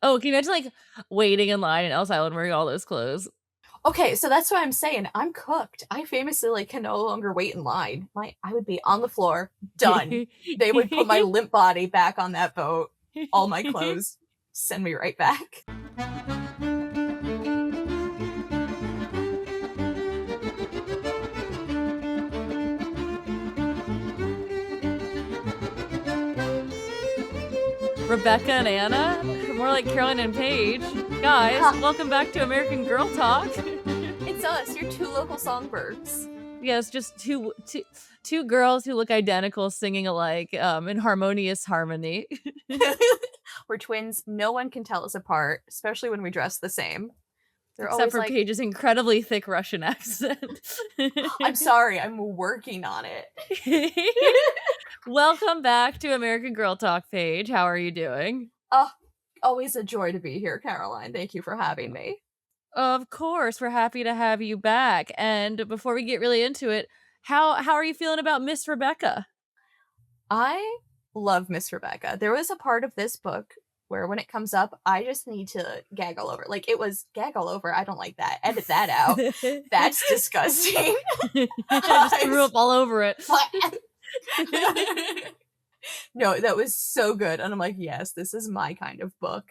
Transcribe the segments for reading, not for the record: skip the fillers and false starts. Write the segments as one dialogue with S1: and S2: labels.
S1: Oh, can you imagine, like, waiting in line in Ellis Island wearing all those clothes?
S2: Okay, so that's what I'm saying. I'm cooked. I famously like can no longer wait in line. I would be on the floor, done. They would put my limp body back on that boat, all my clothes, send me right back.
S1: Rebecca and Anna? More like Caroline and Paige. Guys,
S2: Ha!
S1: welcome back to American Girl Talk.
S2: It's us, your two local songbirds.
S1: Yes, just two girls who look identical singing alike, in harmonious harmony.
S2: We're twins. No one can tell us apart, especially when we dress the same. They're
S1: Except
S2: always
S1: for
S2: like,
S1: Paige's incredibly thick Russian accent.
S2: I'm sorry, I'm working on it.
S1: Welcome back to American Girl Talk, Paige. How are you doing?
S2: Oh, always a joy to be here, Caroline. Thank you for having me.
S1: Of course, we're happy to have you back. And before we get really into it, how are you feeling about Miss Rebecca?
S2: I love Miss Rebecca. There was a part of this book where when it comes up, I just need to gag all over. Like it was gag all over. I don't like that. Edit that out. That's disgusting.
S1: I just threw up all over it.
S2: No, that was so good. And I'm like, yes, this is my kind of book.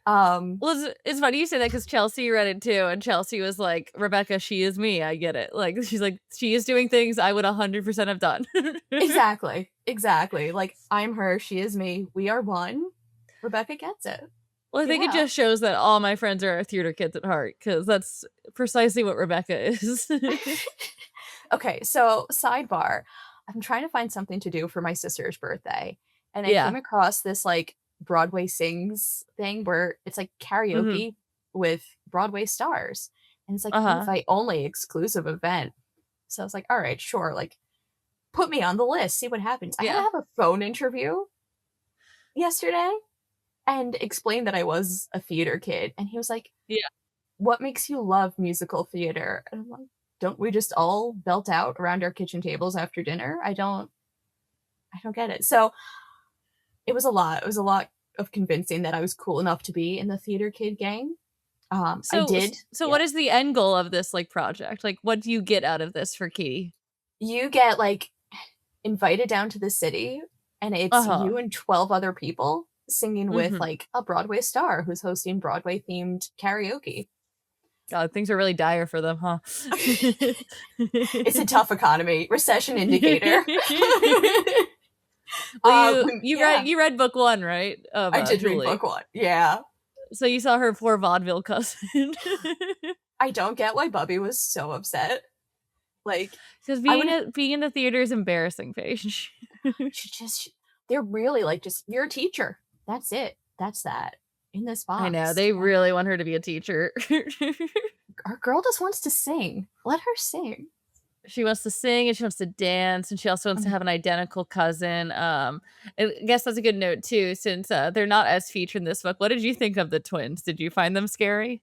S2: Um,
S1: Well, it's funny you say that because Chelsea read it too, and Chelsea was like, "Rebecca, she is me. I get it." Like she's like, she is doing things I would 100% have done.
S2: exactly. Exactly. Like I'm her, she is me. We are one. Rebecca gets it.
S1: Well, I think it
S2: Yeah.
S1: just shows that all my friends are theater kids at heart, because that's precisely what Rebecca is.
S2: Okay, so sidebar. I'm trying to find something to do for my sister's birthday, and I
S1: Yeah.
S2: came across this like Broadway Sings thing where it's like
S1: Mhm.
S2: karaoke with Broadway stars. And it's like
S1: Uh-huh.
S2: invite only exclusive event. So I was like, all right, sure, like put me on the list, see what happens. I had to
S1: Yeah.
S2: have a phone interview yesterday and explain that I was a theater kid. And he was like,
S1: Yeah.
S2: what makes you love musical theater? And I'm like, don't we just all belt out around our kitchen tables after dinner? I don't get it. So it was a lot. It was a lot of convincing that I was cool enough to be in the theater kid gang. I did.
S1: So
S2: Yeah.
S1: what is the end goal of this, like, project? Like, what do you get out of this for Katie?
S2: You get like invited down to the city and it's
S1: Uh-huh.
S2: you and 12 other people singing with
S1: Mhm.
S2: like a Broadway star who's hosting Broadway themed karaoke.
S1: God, things are really dire for them, huh?
S2: It's a tough economy, recession indicator.
S1: Well, you you read
S2: Yeah,
S1: you read book 1, right? Of,
S2: I did read
S1: Julie.
S2: book one. Yeah.
S1: So you saw her poor vaudeville cousin.
S2: I don't get why Bubby was so upset. Like,
S1: Because
S2: I would
S1: being in the theater is embarrassing, Paige.
S2: she just they're really like just you're a teacher. That's it. That's that. In this
S1: I know,
S2: box.
S1: they
S2: Yeah.
S1: really want her to be a teacher.
S2: Our girl just wants to sing. Let her sing.
S1: She wants to sing and she wants to dance and she also wants to
S2: Mhm.
S1: have an identical cousin. I guess that's a good note too, since they're not as featured in this book. What did you think of the twins? Did you find them scary?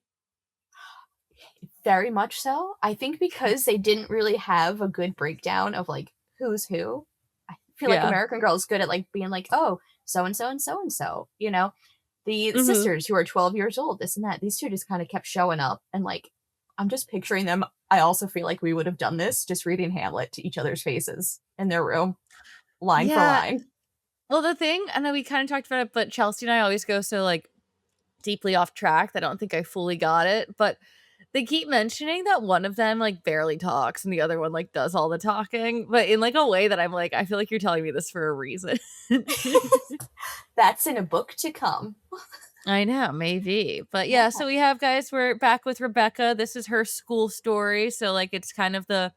S2: Very much so. I think because they didn't really have a good breakdown of like who's who. I feel like
S1: Yeah.
S2: American Girl is good at like being like, oh, so and so and so and so, you know? The
S1: Hmm.
S2: sisters who are 12 years old, this and that. These two just kind of kept showing up and like I'm just picturing them. I also feel like we would have done this just reading Hamlet to each other's faces in their room, line for
S1: Yeah.
S2: line.
S1: Well, the thing, I know we kind of talked about it, but Chelsea and I always go so like deeply off track that I don't think I fully got it. But they keep mentioning that one of them like barely talks and the other one like does all the talking, but in like a way that I'm like, I feel like you're telling me this for a reason.
S2: That's in a book to come.
S1: I know, maybe. But yeah,
S2: Yeah.
S1: so we have guys, we're back with Rebecca. This is her school story. So like it's kind of the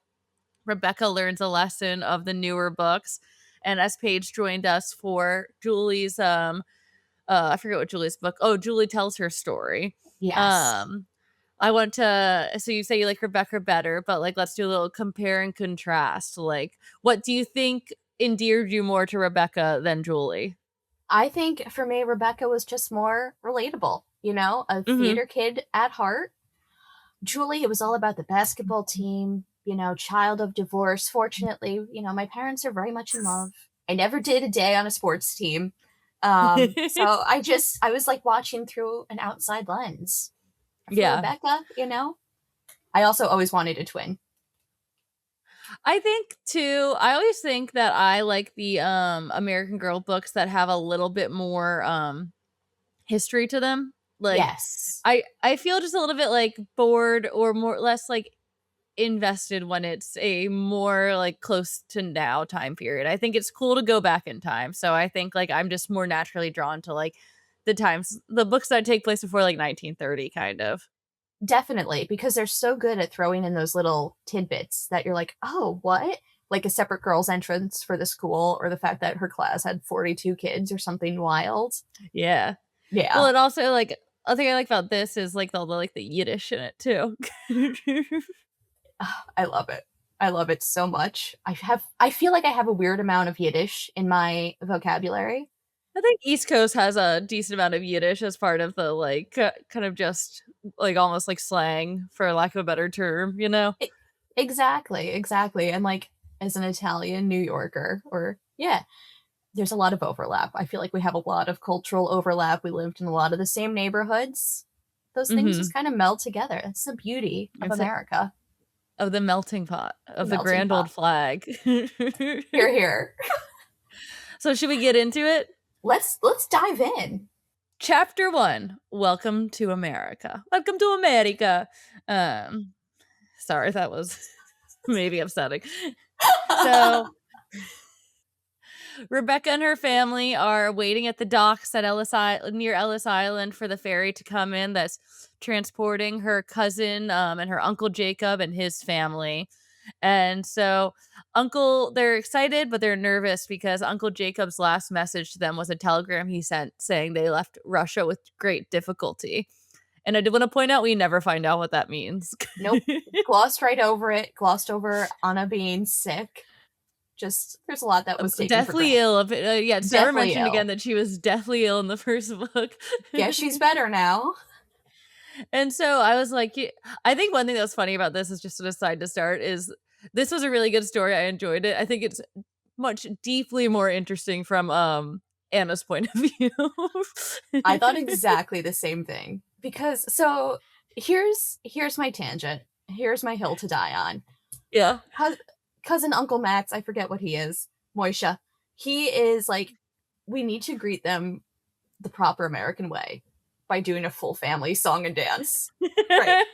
S1: Rebecca learns a lesson of the newer books. And as Paige joined us for Julie's I forget what Julie's book. Oh, Julie tells her story.
S2: Yes.
S1: Um I want to, so you say you like Rebecca better, but like let's do a little compare and contrast. Like what do you think endeared you more to Rebecca than Julie?
S2: I think for me, Rebecca was just more relatable, you know, a
S1: Mhm.
S2: theater kid at heart. Julie, it was all about the basketball team, you know, child of divorce. Fortunately, you know, my parents are very much in love. I never did a day on a sports team. So I was like watching through an outside lens for
S1: Yeah.
S2: Rebecca, I also always wanted a twin.
S1: I think too, I always think that I like the American Girl books that have a little bit more history to them. Like
S2: Yes,
S1: I feel just a little bit like bored or more less like invested when it's a more like close to now time period. I think it's cool to go back in time. So I think like I'm just more naturally drawn to like the books that take place before like 1930 kind of.
S2: definitely, because they're so good at throwing in those little tidbits that you're like, oh, what? Like a separate girls' entrance for the school, or the fact that her class had 42 kids or something wild.
S1: Yeah. Well,
S2: Yeah,
S1: it also like other thing I like about this is like all the like the Yiddish in it too.
S2: I love it. I love it so much. I feel like I have a weird amount of Yiddish in my vocabulary.
S1: I think East Coast has a decent amount of Yiddish as part of the like kind of just like almost like slang for lack of a better term, you know?
S2: E exactly, exactly, and, like, as an Italian New Yorker or yeah, there's a lot of overlap. I feel like we have a lot of cultural overlap. We lived in a lot of the same neighborhoods. Those things just
S1: Mhm.
S2: kinda meld together. That's the beauty of
S1: It's like
S2: America,
S1: of the melting pot
S2: the
S1: of the
S2: melting
S1: grand
S2: pot.
S1: old flag.
S2: Here, here.
S1: So should we get into it?
S2: Let's dive in.
S1: Chapter 1, Welcome to America. Welcome to America. Um, sorry, that was maybe upsetting. So Rebecca and her family are waiting at the docks at near Ellis Island for the ferry to come in that's transporting her cousin and her uncle Jacob and his family. And so they're excited, but they're nervous because Uncle Jacob's last message to them was a telegram he sent saying they left Russia with great difficulty. And I did want to point out we never find out what that means.
S2: Nope. Glossed right over it, glossed over Anna being sick. Just there's a lot that was taken for
S1: Deathly
S2: granted.
S1: ill. Yeah, it's never
S2: Deathly
S1: mentioned again
S2: ill.
S1: that she was deathly ill in the first book.
S2: Guess she's better now.
S1: And so I was like, I think one thing that was funny about this is just an aside to start is this was a really good story. I enjoyed it. I think it's much deeply more interesting from Anna's point of view.
S2: I thought exactly the same thing. Because so here's my tangent. Here's my hill to die on.
S1: Yeah.
S2: Cousin Uncle Max, I forget what he is, Moisha. He is like, we need to greet them the proper American way by doing a full family song and dance. Right.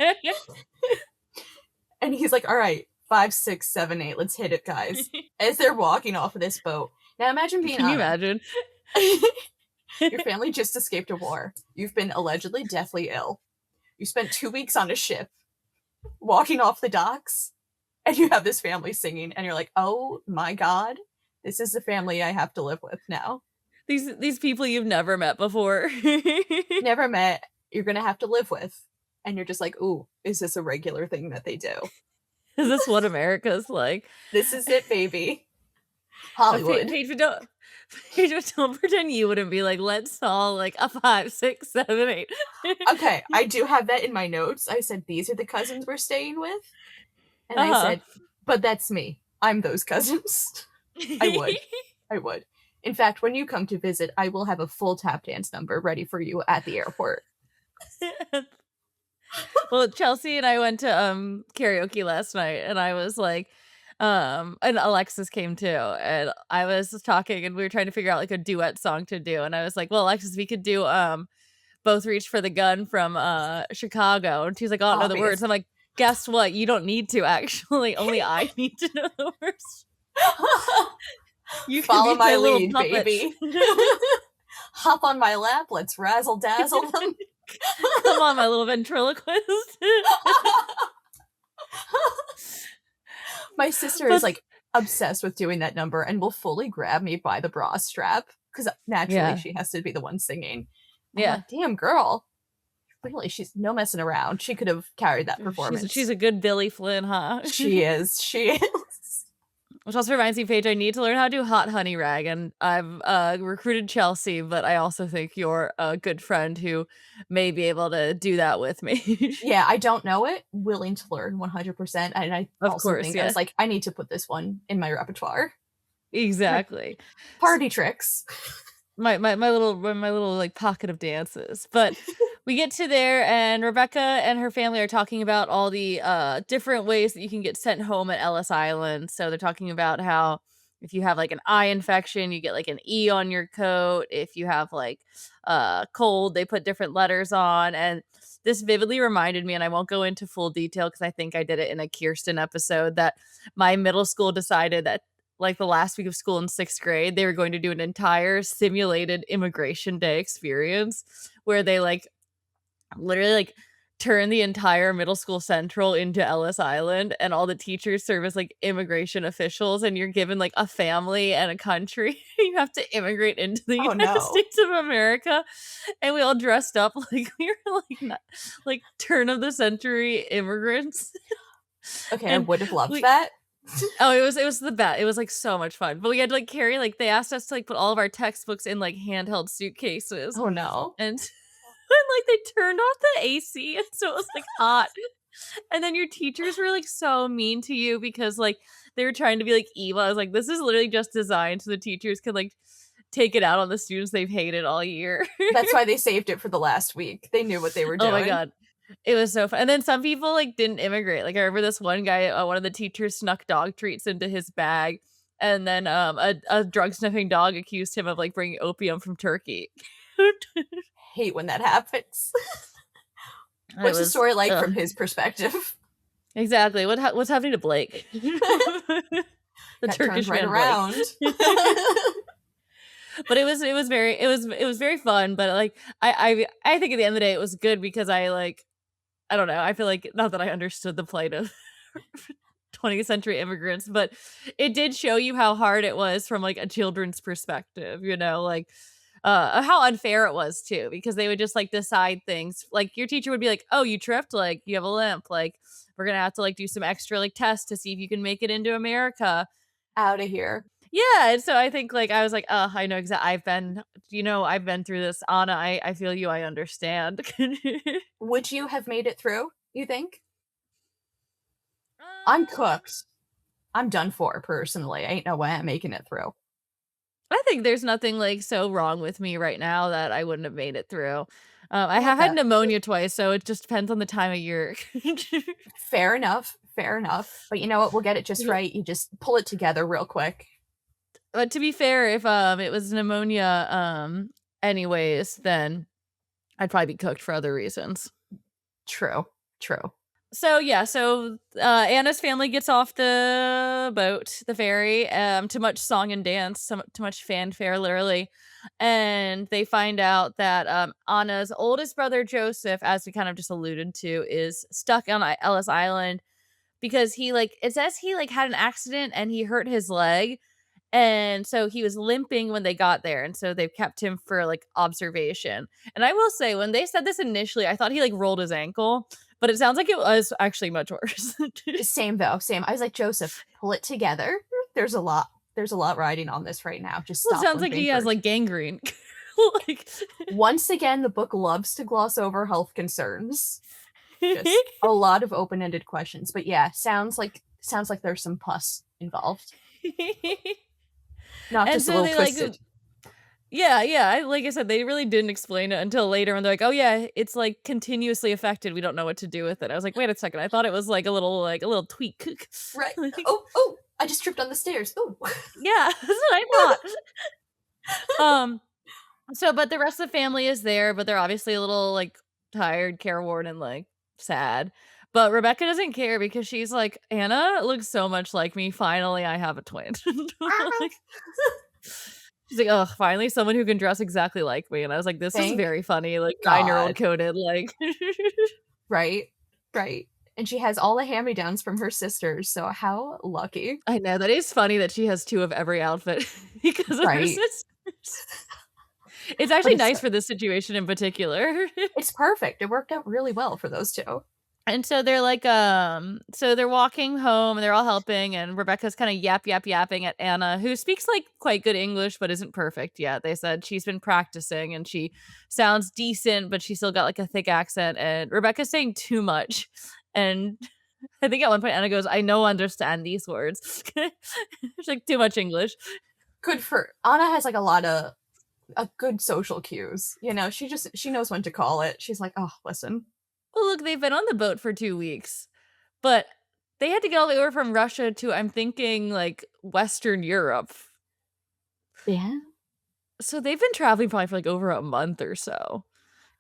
S2: And he's like, all right, 5, 6, 7, 8, let's hit it, guys. As they're walking off of this boat. Now imagine being
S1: Can you
S2: Anna.
S1: imagine?
S2: Your family just escaped a war. You've been allegedly deathly ill. You spent 2 weeks on a ship, walking off the docks, and you have this family singing, and you're like, oh my god, this is the family I have to live with now.
S1: These people you've never met before.
S2: Never met, you're gonna have to live with. And you're just like, ooh, is this a regular thing that they do?
S1: Is this what America's like?
S2: This is it, baby.
S1: But
S2: Hollywood.
S1: Paige, don't pretend you wouldn't be like, let's all like a 5, 6, 7, 8.
S2: Okay, I do have that in my notes. I said, these are the cousins we're staying with. And I
S1: Uh-huh.
S2: said, but that's me. I'm those cousins. I would. I would. In fact, when you come to visit, I will have a full tap dance number ready for you at the airport.
S1: Well, Chelsea and I went to karaoke last night and I was like and Alexis came too and I was talking and we were trying to figure out like a duet song to do and I was like, "Well, Alexis, we could do Both Reach for the Gun from Chicago." And she's like, "I don't know the words."
S2: Obvious.
S1: I'm like, "Guess what? You don't need to actually. Only I need to know the words. You can
S2: Follow
S1: be
S2: my
S1: my little
S2: lead,
S1: puppet."
S2: baby. Hop on my lap. Let's razzle dazzle them.
S1: Come on, my little ventriloquist.
S2: My sister is
S1: But
S2: like obsessed with doing that number and will fully grab me by the bra strap because naturally
S1: yeah.
S2: she has to be the one singing. I'm
S1: Yeah.
S2: like, damn girl. Really, she's no messing around. She could have carried that
S1: She's
S2: performance.
S1: a good Billy Flynn, huh?
S2: She is. She is.
S1: Which also reminds me, Paige, I need to learn how to do Hot Honey Rag, and I've recruited Chelsea, but I also think you're a good friend who may be able to do that with me.
S2: Yeah, I don't know it. Willing to learn 100%. And I
S1: Of
S2: also
S1: course,
S2: think I
S1: yeah.
S2: was like, I need to put this one in my repertoire.
S1: Exactly.
S2: Party tricks.
S1: my little, like, pocket of dances, but we get to there, and Rebecca and her family are talking about all the, different ways that you can get sent home at Ellis Island, so they're talking about how if you have, like, an eye infection, you get, like, an E on your coat, if you have, like, cold, they put different letters on, and this vividly reminded me, and I won't go into full detail because I think I did it in a Kirsten episode, that my middle school decided that like the last week of school in 6th grade, they were going to do an entire simulated immigration day experience where they like literally like turn the entire middle school central into Ellis Island and all the teachers serve as like immigration officials and you're given like a family and a country. You have to immigrate into the
S2: Oh,
S1: United
S2: no.
S1: States of America. And we all dressed up like we were like not, like turn of the century immigrants.
S2: Okay, I
S1: And
S2: would have loved
S1: we
S2: that.
S1: Oh, it was the best. It was, like, so much fun, but we had to, like, carry, like they asked us to, like, put all of our textbooks in, like, handheld suitcases,
S2: Oh, no.
S1: and and, like, they turned off the AC, and so it was, like, hot, and then your teachers were, like, so mean to you because, like, they were trying to be, like, evil. I was like, "This is literally just designed so the teachers could, like, take it out on the students they've hated all year."
S2: That's why they saved it for the last week. They knew what they were
S1: Oh my
S2: doing.
S1: god. It was so fun, and then some people, like, didn't immigrate, like, I remember this one guy, one of the teachers snuck dog treats into his bag, and then, a drug-sniffing dog accused him of, like, bringing opium from Turkey.
S2: Hate when that happens.
S1: And it
S2: What's the
S1: was
S2: story like
S1: ugh.
S2: from his perspective?
S1: Exactly, what's happening to Blake? The
S2: Got turned
S1: Turkish
S2: right
S1: man Blake.
S2: around.
S1: But it was very fun, but, like, I think at the end of the day, it was good because I don't know, I feel like not that I understood the plight of 20th century immigrants, but it did show you how hard it was from, like, a children's perspective, like, how unfair it was too, because they would just, like, decide things. Like, your teacher would be like, "Oh, you tripped? Like, you have a limp. Like, we're gonna have to, like, do some extra, like, tests to see if you can make it into America."
S2: Out of here.
S1: Yeah, and so I think, like, I was like, "Oh, I know exactly. I've been through this. Anna, I feel you, I understand."
S2: Would you have made it through, you think? I'm
S1: Um
S2: cooked. I'm done for, personally. Ain't no way I'm making it through.
S1: I think there's nothing, like, so wrong with me right now that I wouldn't have made it through. I
S2: I love
S1: have had
S2: that.
S1: pneumonia twice, so it just depends on the time of year.
S2: Fair enough, fair enough. But you know what? We'll get it just right. You just pull it together real quick.
S1: But to be fair, if, it was pneumonia, anyways, then I'd probably be cooked for other reasons.
S2: True, true.
S1: So, yeah, Anna's family gets off the boat, the ferry, to much song and dance, to much fanfare, literally, and they find out that, Anna's oldest brother, Joseph, as we kind of just alluded to, is stuck on Ellis Island because it says he, like, had an accident and he hurt his leg, and so he was limping when they got there, and so they've kept him for, like, observation. And I will say, when they said this initially, I thought he, like, rolled his ankle, but it sounds like it was actually much worse.
S2: Same though, same. I was like, "Joseph, pull it together. There's a lot riding on this right now. Just
S1: Well, it
S2: stop
S1: sounds like
S2: limping
S1: he has,
S2: first."
S1: like, gangrene. Like,
S2: Once again, the book loves to gloss over health concerns. Just a lot of open-ended questions, but yeah, sounds like there's some pus involved. Not
S1: and
S2: just a
S1: so
S2: little
S1: they, like
S2: twisted.
S1: yeah, yeah, like I said, they really didn't explain it until later when they're like, "Oh, yeah, it's, like, continuously affected, we don't know what to do with it." I was like, "Wait a second, I thought it was, like, a little tweak."
S2: Right.
S1: Like,
S2: "Oh, oh, I just tripped on the stairs. Ooh."
S1: yeah, that's what I thought. Um but the rest of the family is there, but they're obviously a little, like, tired, careworn, and, like, sad. But Rebecca doesn't care because she's like, "Anna looks so much like me, finally I have a twin." Like, she's like, "Oh, finally someone who can dress exactly like me," and I was like, "This is
S2: Thank
S1: very funny, like, nine-year-old
S2: God.
S1: coded, like."
S2: Right, right. And she has all the hand-me-downs from her sisters, so how lucky.
S1: I know, that is funny that she has 2 of every outfit because of her
S2: Right.
S1: sisters. It's
S2: But
S1: actually nice for this situation in particular.
S2: it's perfect. It worked out really well for those 2.
S1: And so they're like, so they're walking home and they're all helping, and Rebecca's kind of yapping at Anna, who speaks like quite good English, but isn't perfect yet. They said she's been practicing and she sounds decent, but she still got like a thick accent. And Rebecca's saying too much. And I think at one point Anna goes, "I no understand these words." It's like too much English.
S2: Good for Anna has, like, a lot of a good social cues. You know, she knows when to call it. She's like, "Oh, listen."
S1: Well, look, they've been on the boat for 2 weeks, but they had to get all the way over from Russia to, I'm thinking, like, Western Europe.
S2: Yeah.
S1: So they've been traveling probably for, like, over a month or so.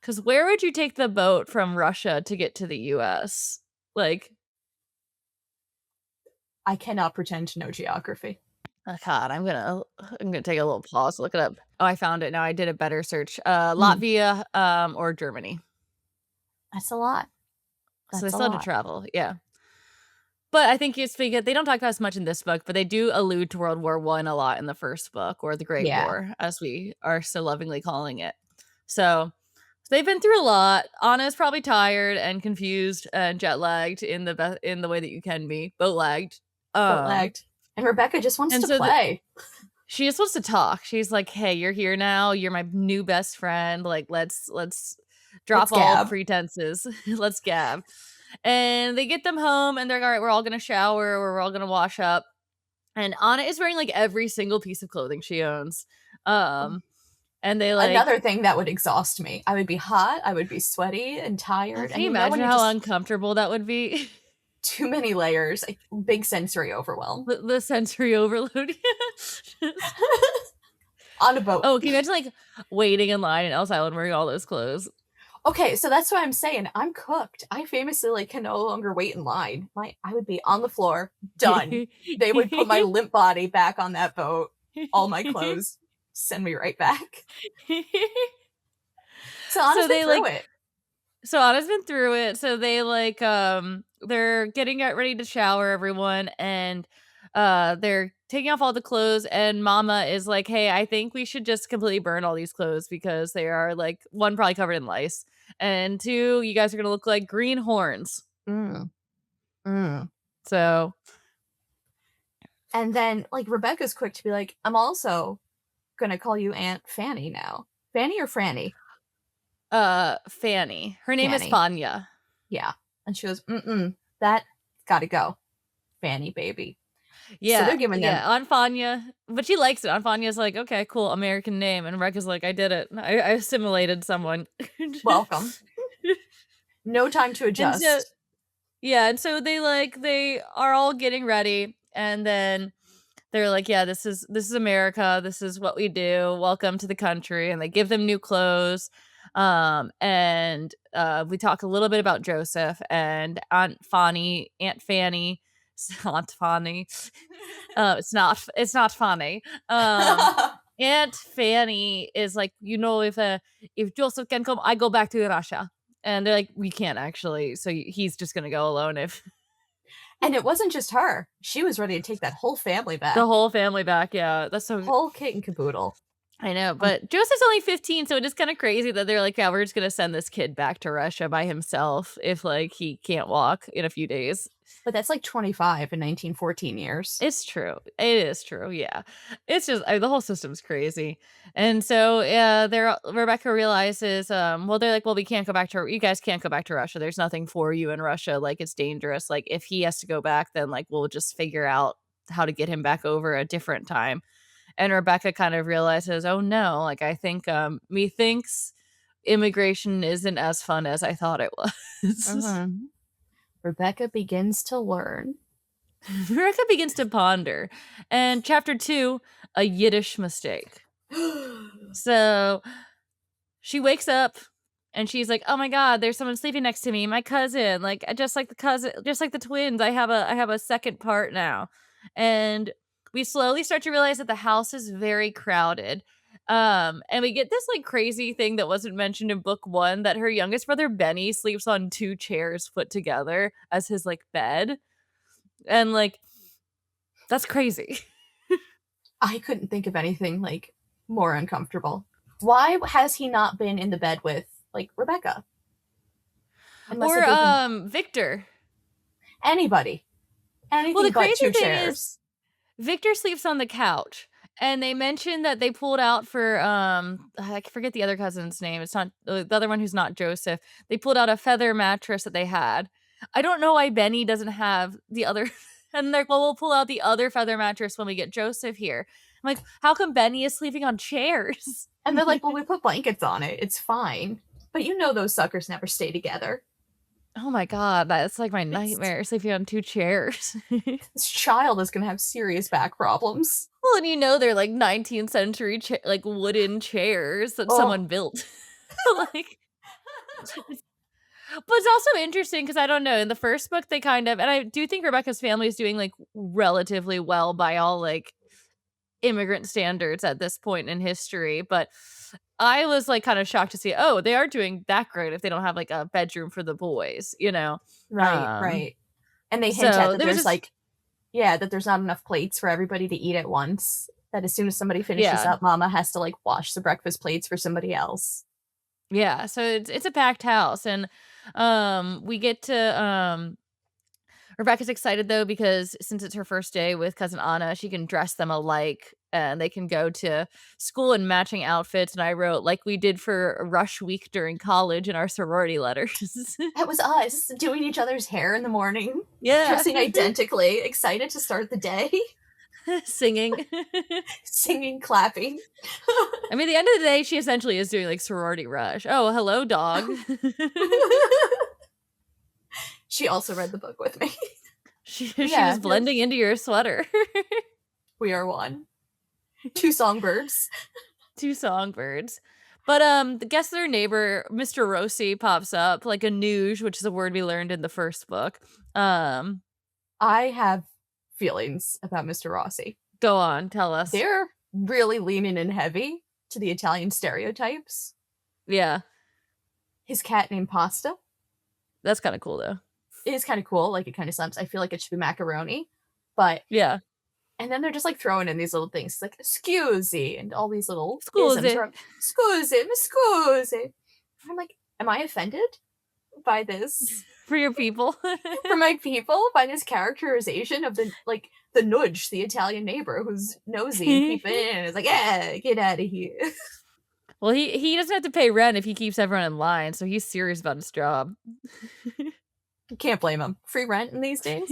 S1: Because where would you take the boat from Russia to get to the US? Like,
S2: I cannot pretend to know geography.
S1: oh god, I'm gonna take a little pause, look it up. Oh, I found it now, I did a better search.
S2: Mm,
S1: Latvia, or Germany.
S2: that's a lot.
S1: So they
S2: That's a
S1: still had to
S2: lot.
S1: travel, yeah. But I think it's because they don't talk about as much in this book, but they do allude to World War One a lot in the first book, or the Great
S2: Yeah.
S1: War, as we are so lovingly calling it. So they've been through a lot. Anna's probably tired and confused and jet lagged in the way that you can be, boat lagged.
S2: Boat
S1: Um,
S2: lagged. And Rebecca just wants
S1: and
S2: to
S1: so the
S2: play.
S1: she just wants to talk. She's like, "Hey, you're here now. You're my new best friend. Like, let's
S2: Let's
S1: drop all the
S2: gab.
S1: pretenses. Let's gab." And they get them home, and they're like, "All right, we're all gonna shower, or we're all gonna wash up." And Anna is wearing like every single piece of clothing she owns. Um, and they
S2: Another
S1: like,
S2: thing that would exhaust me. I would be hot, I would be sweaty and tired,
S1: can
S2: and
S1: you
S2: you know
S1: imagine
S2: when you
S1: how
S2: just
S1: uncomfortable that would be?
S2: too many layers, like, big sensory overwhelm.
S1: The sensory overload. Just-
S2: On a boat.
S1: oh, can you imagine like waiting in line in Ellis Island wearing all those clothes?
S2: Okay, so that's what I'm saying. I'm cooked. I famously, like, can no longer wait in line. I would be on the floor, done. They would put my limp body back on that boat, all my clothes, send me right back. So Anna's
S1: so
S2: been
S1: they
S2: through
S1: like
S2: it.
S1: So Anna's been through it. So they like they're getting ready to shower everyone, and they're taking off all the clothes, and Mama is like, "Hey, I think we should just completely burn all these clothes because they are like, one, probably covered in lice, and two, you guys are going to look like greenhorns."
S2: Mm, mm.
S1: So,
S2: And then, like, Rebecca's quick to be like, "I'm also gonna call you Aunt Fanny now." Fanny or Franny?
S1: Fanny. Her name is
S2: Fanny.
S1: Fanya.
S2: Yeah. And she goes, "Mm-mm, that gotta go. Fanny, baby." So
S1: Yeah,
S2: they're giving them
S1: yeah, Aunt Fanya, but she likes it. Aunt Fanya's like, "Okay, cool, American name," and Rebecca's like, "I did it. I assimilated someone."
S2: welcome. No time to
S1: And so
S2: adjust.
S1: yeah, and so they are all getting ready, and then they're like, "Yeah, this is America. This is what we do. Welcome to the country." And they give them new clothes. And we talk a little bit about Joseph and Aunt Fanny, Aunt Fanny. It's not funny. Aunt Fanny is like, if Joseph can come, I go back to Russia. And they're like, we can't actually. So he's just gonna go alone if
S2: And it wasn't just her. She was ready to take that whole family
S1: the
S2: back.
S1: whole family back. Yeah, that's so.
S2: Whole kit and caboodle.
S1: I know,
S2: Um,
S1: but Joseph's only 15, so it is kind of crazy that they're like, yeah, we're just gonna send this kid back to Russia by himself if like he can't walk in a few days.
S2: but that's like 25 in 1914 years.
S1: It's true. It is true. Yeah. It's just the whole system's crazy. And so they're Rebecca realizes well they're like, well, we can't go back to you guys can't go back to Russia. There's nothing for you in Russia. Like it's dangerous. Like if he has to go back, then like we'll just figure out how to get him back over a different time. And Rebecca kind of realizes, "Oh no, like I think methinks immigration isn't as fun as I thought it was."
S2: Mhm. Rebecca begins to learn.
S1: Rebecca begins to ponder. And chapter 2, a Yiddish mistake. So she wakes up and she's like, "Oh my god, there's someone sleeping next to me, my cousin. Like just like the cousin, just like the twins. I have a second part now." And we slowly start to realize that the house is very crowded. And we get this like crazy thing that wasn't mentioned in book 1, that her youngest brother Benny sleeps on 2 chairs put together as his like bed. And like that's crazy.
S2: I couldn't think of anything, like, more uncomfortable. Why has he not been in the bed with, like, Rebecca? Unless
S1: Or
S2: it gave him
S1: Victor.
S2: anybody.
S1: Well,
S2: Anything
S1: the
S2: but
S1: crazy
S2: 2
S1: thing is
S2: chairs.
S1: Victor sleeps on the couch, and they mentioned that they pulled out for, I forget the other cousin's name, it's not the other one who's not Joseph. They pulled out a feather mattress that they had. I don't know why Benny doesn't have the other and they're like, "Well, we'll pull out the other feather mattress when we get Joseph here." I'm like, how come Benny is sleeping on chairs?
S2: And they're like, well, we put blankets on it. It's fine. But you know those suckers never stay together.
S1: Oh my god, that's like my
S2: This,
S1: nightmare, sleeping on 2 chairs.
S2: this child is going to have serious back problems.
S1: Well, and you know they're like 19th century like wooden chairs that
S2: Oh,
S1: someone built. Like, but it's also interesting because I don't know, in the first book they kind of, and I do think Rebecca's family is doing like relatively well by all like immigrant standards at this point in history, but I was like kind of shocked to see, oh, they are doing that great if they don't have like a bedroom for the boys, you know.
S2: right,
S1: Um
S2: right. And they hint at
S1: so
S2: that
S1: there was
S2: there's
S1: just
S2: like, yeah, that there's not enough plates for everybody to eat at once. That as soon as somebody finishes
S1: yeah.
S2: up, mama has to like wash the breakfast plates for somebody else.
S1: Yeah, so it's a packed house and we get to Rebecca's excited though because since it's her first day with cousin Anna, she can dress them alike and they can go to school in matching outfits. And I wrote like we did for rush week during college in our sorority letters.
S2: That was us doing each other's hair in the morning,
S1: Yeah.
S2: dressing identically, excited to start the day,
S1: Singing.
S2: singing, clapping.
S1: I mean, at the end of the day, she essentially is doing like sorority rush. Oh, hello, dog.
S2: She also read the book with me.
S1: She
S2: Yeah,
S1: was blending into your sweater.
S2: we are one. Two songbirds.
S1: Two songbirds. But the guest their neighbor, Mr. Rossi, pops up like a nooge, which is a word we learned in the first book. Um,
S2: I have feelings about Mr. Rossi.
S1: Go on, tell us.
S2: They're really leaning in heavy to the Italian stereotypes.
S1: Yeah,
S2: His cat named Pasta
S1: that's kind of cool though.
S2: is kind of cool. Like, it kind of slumps. I feel like it should be macaroni. But,
S1: Yeah,
S2: and then they're just like throwing in these little things like, scusi, and all these little isms.
S1: scusi
S2: Or, scusi, scusi. I'm like, am I offended by this?
S1: for your people.
S2: For my people, by this characterization of the, like, the nudge, the Italian neighbor who's nosy and peeping in and is like, yeah, get out of here.
S1: Well, he doesn't have to pay rent if he keeps everyone in line, so he's serious about his job.
S2: Can't blame him. Free rent in these days?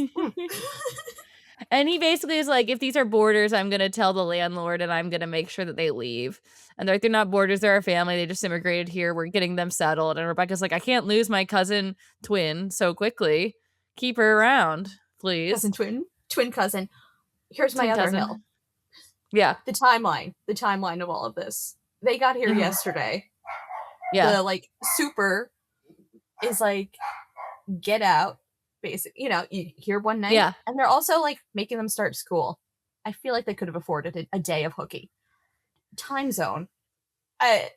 S1: And he basically is like, if these are boarders, I'm gonna tell the landlord and I'm gonna make sure that they leave. And they're like, they're not boarders, they're a family. They just immigrated here. We're getting them settled. And Rebecca's like, I can't lose my cousin twin so quickly. Keep her around, please.
S2: Cousin twin cousin. Here's my
S1: Twin
S2: other
S1: cousin.
S2: hill.
S1: Yeah.
S2: The timeline of all of this. They got here yesterday.
S1: Yeah.
S2: The like super is like get out, basic. You know, you hear one night,
S1: Yeah.
S2: and they're also like making them start school. I feel like they could have afforded a day of hooky. Time zone. I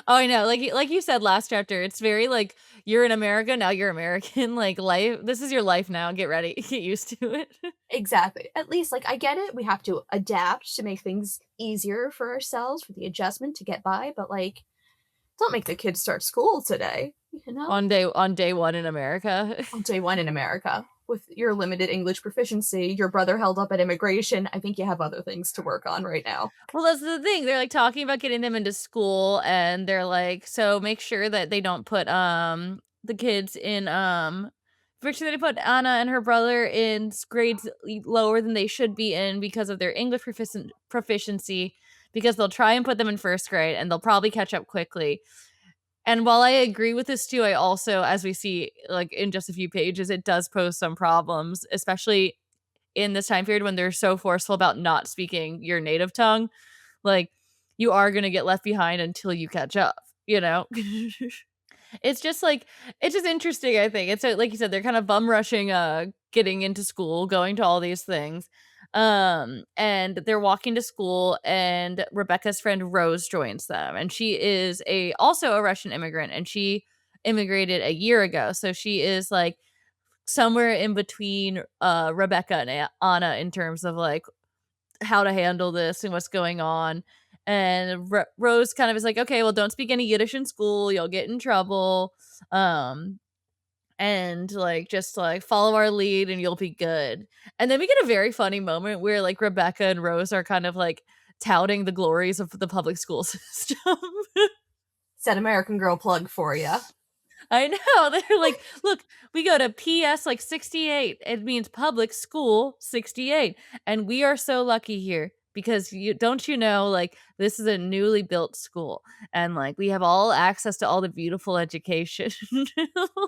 S1: Oh, I know. Like you said last chapter, it's very like you're in America, now you're American. Like life, this is your life now. Get ready. Get used to it.
S2: exactly. At least like I get it. We have to adapt to make things easier for ourselves for the adjustment to get by, but like don't make the kids start school today, you know?
S1: On day one in America.
S2: On day one in America. With your limited English proficiency, your brother held up at immigration, I think you have other things to work on right now.
S1: Well, that's the thing. They're like talking about getting them into school and they're like, so make sure that they don't put the kids in make sure they put Anna and her brother in grades lower than they should be in because of their English proficiency because they'll try and put them in first grade and they'll probably catch up quickly. And while I agree with this too, I also, as we see like in just a few pages, it does pose some problems, especially in this time period when they're so forceful about not speaking your native tongue. Like, you are going to get left behind until you catch up, you know? It's just like, it's just interesting, I think. It's like you said, they're kind of bum rushing, getting into school, going to all these things. And they're walking to school and Rebecca's friend Rose joins them and she is also a Russian immigrant and she immigrated a year ago. So she is like somewhere in between Rebecca and Anna in terms of like how to handle this and what's going on. And Rose kind of is like, okay, well, don't speak any Yiddish in school. You'll get in trouble. Um, and like just like follow our lead and you'll be good. And then we get a very funny moment where like Rebecca and Rose are kind of like touting the glories of the public school system.
S2: Said American Girl plug for you.
S1: I know. They're like, look, we go to PS like 68. It means public school 68. And we are so lucky here because you know, like, this is a newly built school, and, like, we have all access to all the beautiful education."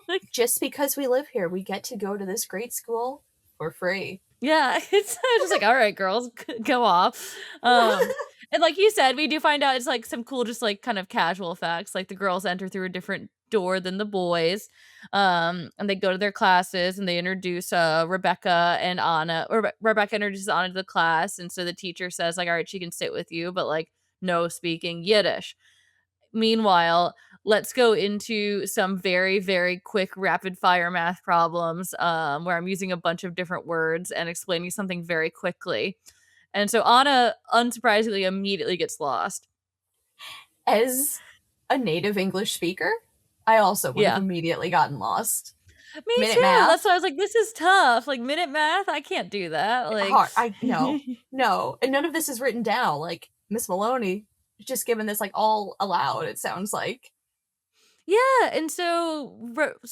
S1: Like,
S2: Just because we live here, we get to go to this great school for free.
S1: yeah, it's just like, "Alright, girls, go off." And like you said, we do find out it's, like, some cool, just, like, kind of casual facts, like, the girls enter through a different door than the boys, and they go to their classes, and they introduce, Rebecca and Anna, or Rebecca introduces Anna to the class, and so the teacher says, like, "Alright, she can sit with you, but, like, no speaking Yiddish." Meanwhile, let's go into some very, very quick rapid fire math problems, where I'm using a bunch of different words and explaining something very quickly. And so Anna, unsurprisingly, immediately gets lost.
S2: As a native English speaker, I also would have
S1: Yeah.
S2: immediately gotten lost.
S1: Me
S2: Minute
S1: too. That's
S2: math,
S1: why I was like, this is tough. Like minute math, I can't do that. Like
S2: hard. I no, no, and none of this is written down. Like Miss Maloney just given this like all aloud. It sounds like
S1: yeah, and so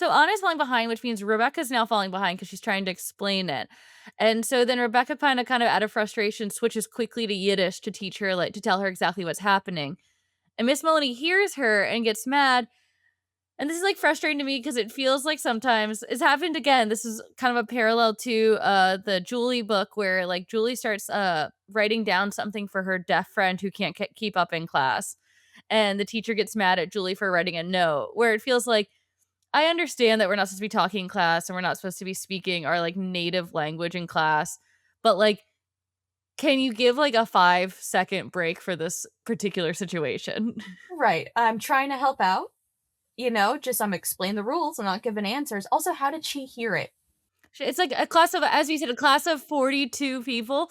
S1: Anna's falling behind, which means Rebecca's now falling behind because she's trying to explain it. And so then Rebecca kind of out of frustration switches quickly to Yiddish to teach her, like, to tell her exactly what's happening. And Miss Melanie hears her and gets mad. And this is, like, frustrating to me because it feels like sometimes it's happened again. This is kind of a parallel to the Julie book where, like, Julie starts writing down something for her deaf friend who can't keep up in class, and the teacher gets mad at Julie for writing a note, where it feels like, I understand that we're not supposed to be talking in class and we're not supposed to be speaking our, like, native language in class, but, like, can you give, like, a 5-second break for this particular situation?
S2: right. I'm trying to help out. You know, just I'm explain the rules. I'm not giving answers. Also, how did she hear it?
S1: It's like a class of, as we said, a class of 42 people.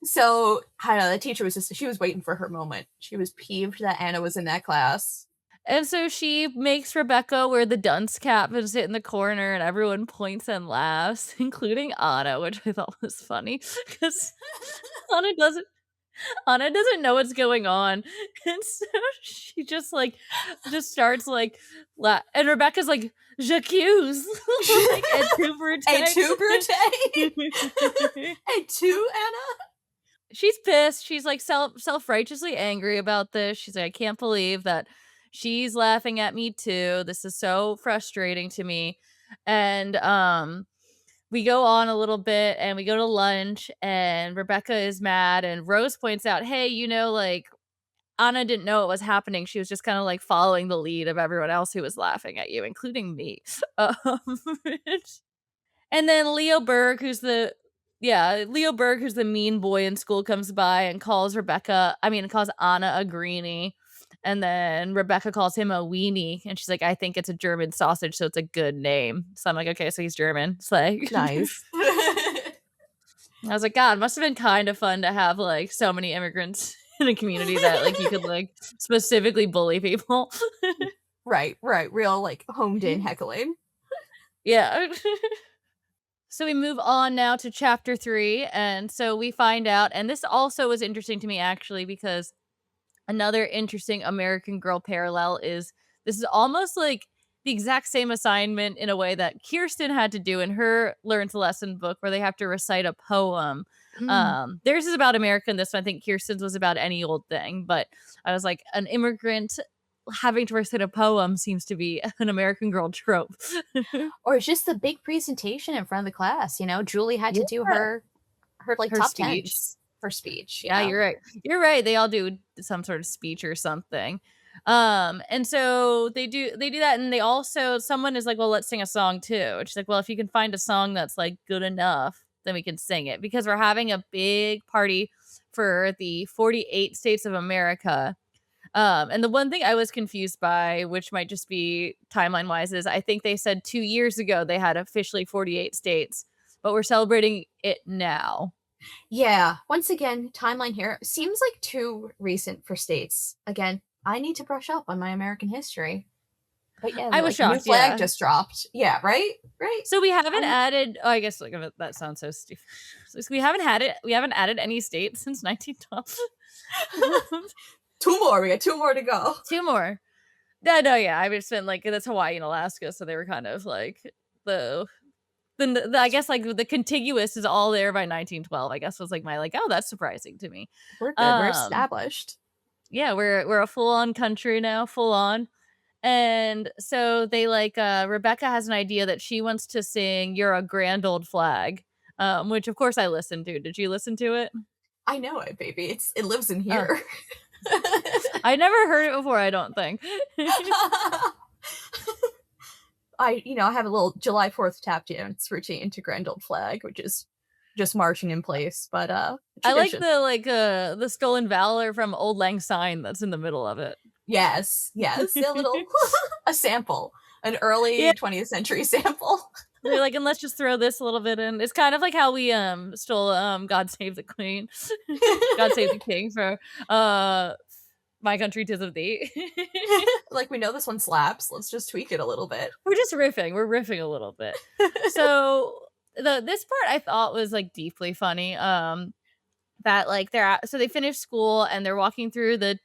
S2: So I don't know. The teacher was just she was waiting for her moment. She was peeved that Anna was in that class.
S1: And so she makes Rebecca wear the dunce cap and sit in the corner, and everyone points and laughs, including Anna, which I thought was funny because Anna doesn't Anna doesn't know what's going on, and so she just, like, just starts, like, and Rebecca's like, "J'accuse," like, et tu
S2: A two
S1: brute.
S2: brute. A two Anna.
S1: She's pissed. She's, like, self-righteously angry about this. She's like, "I can't believe that she's laughing at me too. This is so frustrating to me." And, we go on a little bit, and we go to lunch, and Rebecca is mad, and Rose points out, "Hey, like, Anna didn't know it was happening. She was just kinda, like, following the lead of everyone else who was laughing at you, including me." And then Leo Berg, who's the mean boy in school, comes by and calls Anna a greenie. And then Rebecca calls him a weenie. And she's like, "I think it's a German sausage, so it's a good name." So I'm like, okay, so he's German. It's like,
S2: Nice.
S1: I was like, God, must have been kind of fun to have, like, so many immigrants in a community that, like, you could, like, specifically bully people.
S2: Right, right. Real like homed in heckling.
S1: Yeah. So we move on now to chapter 3, and so we find out, and this also was interesting to me actually because another interesting American Girl parallel is this is almost like the exact same assignment in a way that Kirsten had to do in her Learn to Lesson book where they have to recite a poem.
S2: Mm.
S1: Theirs is about America, and this one I think Kirsten's was about any old thing, but I was like, an immigrant having to recite a poem seems to be an American Girl trope.
S2: Or it's just the big presentation in front of the class. You know, Julie had
S1: Yeah.
S2: to do her like
S1: Her
S2: top
S1: speech.
S2: tens for speech.
S1: Yeah,
S2: Yeah.
S1: you're right. You're right. They all do some sort of speech or something. And so they do that, and they also someone is like, "Well, let's sing a song too." And she's like, "Well, if you can find a song that's like good enough, then we can sing it because we're having a big party for the 48 states of America." And the one thing I was confused by, which might just be timeline wise, is I think they said 2 years ago they had officially 48 states, but we're celebrating it now.
S2: Yeah. Once again, timeline here seems like too recent for states. Again, I need to brush up on my American history. But yeah,
S1: I was
S2: like the new
S1: shocked,
S2: flag
S1: yeah.
S2: just dropped. Yeah, right? Right?
S1: So we haven't
S2: Um,
S1: added I guess, like, that sounds so stupid. So we haven't added any states since 1912.
S2: 2 more, we got 2 more to go.
S1: 2 more. No, no, yeah, I just been like, that's Hawaii and Alaska, so they were kind of like the then I guess, like, the contiguous is all there by 1912, I guess was, like, my, like, "Oh, that's surprising to me."
S2: We're good. We're
S1: Um,
S2: established.
S1: yeah, we're a full-on country now, full on. And so they like Rebecca has an idea that she wants to sing "You're a Grand Old Flag," which of course I listened to. Did you listen to it?
S2: I know it, baby. It lives in
S1: Oh,
S2: here.
S1: I never heard it before, I don't think.
S2: I have a little July 4th tap dance routine to Grand Old Flag, which is just marching in place, but
S1: I like
S2: tradition.
S1: the Stolen Valor from Old Lang Syne that's in the middle of it.
S2: Yes, yes, a little a sample, an
S1: Yeah,
S2: early 20th century sample.
S1: they're like, "And let's just throw this a little bit in." It's kind of like how we, stole, "God Save the Queen." "God Save the King" for, uh, "My Country 'Tis of Thee."
S2: Like, we know this one slaps, let's just tweak it a little bit.
S1: We're riffing a little bit. So, this part I thought was, like, deeply funny, that, like, so they finish school and they're walking through the,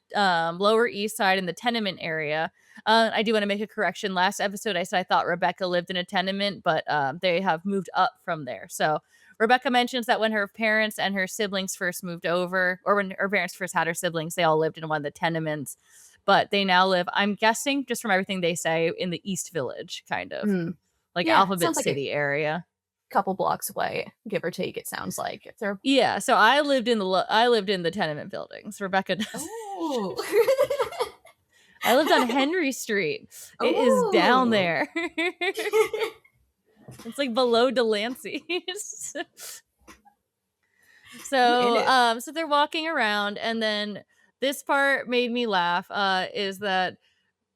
S1: Lower East Side in the tenement area. I do wanna make a correction. Last episode, I said I thought Rebecca lived in a tenement, but, they have moved up from there. So, Rebecca mentions that when her parents and her siblings first moved over, or when her parents first had her siblings, they all lived in one of the tenements, but they now live, I'm guessing, just from everything they say, in the East Village, kind of,
S2: Mm.
S1: like,
S2: Yeah, it
S1: Alphabet
S2: sounds like a
S1: City area.
S2: couple blocks away, give or take, it sounds like. If they're
S1: Yeah, so I lived in the tenement buildings. Rebecca does.
S2: Oh.
S1: I lived on Henry Street. It is down
S2: Ooh.
S1: there. It's, like, below Delancey's.
S2: I'm in it.
S1: So they're walking around, and then this part made me laugh, is that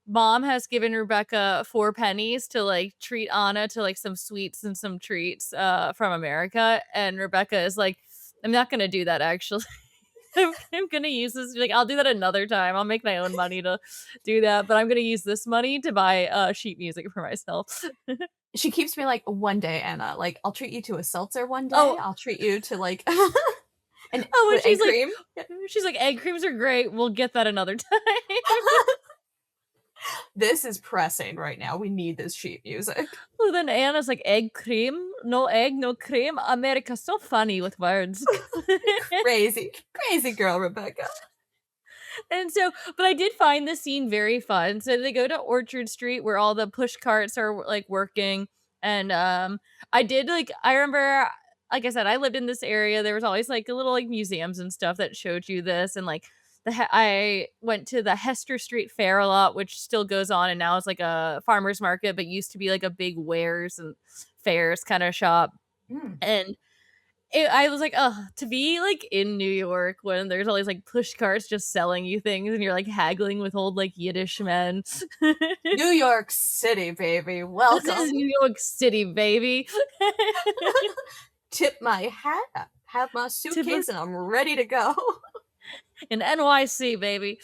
S1: mom has given Rebecca 4 pennies to, like, treat Anna to, like, some sweets and some treats, from America, and Rebecca is like, "I'm not gonna do that, actually." I'm gonna use this, like, I'll do that another time. I'll make my own money to do that, but I'm gonna use this money to buy, sheet music for myself.
S2: She keeps me like, "One day, Anna, like, I'll treat you to a seltzer one day,
S1: Oh,
S2: I'll treat you to, like, an
S1: oh, and
S2: what, egg cream?" Yeah.
S1: she's like, "Egg creams are great. We'll get that another time."
S2: This is pressing right now, we need this sheet music.
S1: Well, then Anna's like, "Egg cream? No egg, no cream? America's so funny with words."
S2: Crazy, crazy girl, Rebecca.
S1: And so but I did find this scene very fun. So they go to Orchard Street where all the push carts are, like, working, and, I remember, like I said, I lived in this area, there was always, like, a little, like, museums and stuff that showed you this, and, like, I went to the Hester Street Fair a lot, which still goes on, and now it's, like, a farmer's market, but used to be, like, a big wares and fairs kinda shop,
S2: Mm.
S1: and I was like, "Oh, to be, like, in New York when there's all these, like, push carts just selling you things and you're, like, haggling with old, like, Yiddish men."
S2: New York City, baby,
S1: This
S2: welcome.
S1: is New York City, baby.
S2: Tip my hat, have my
S1: To
S2: suitcase, and I'm ready to go.
S1: in NYC, baby.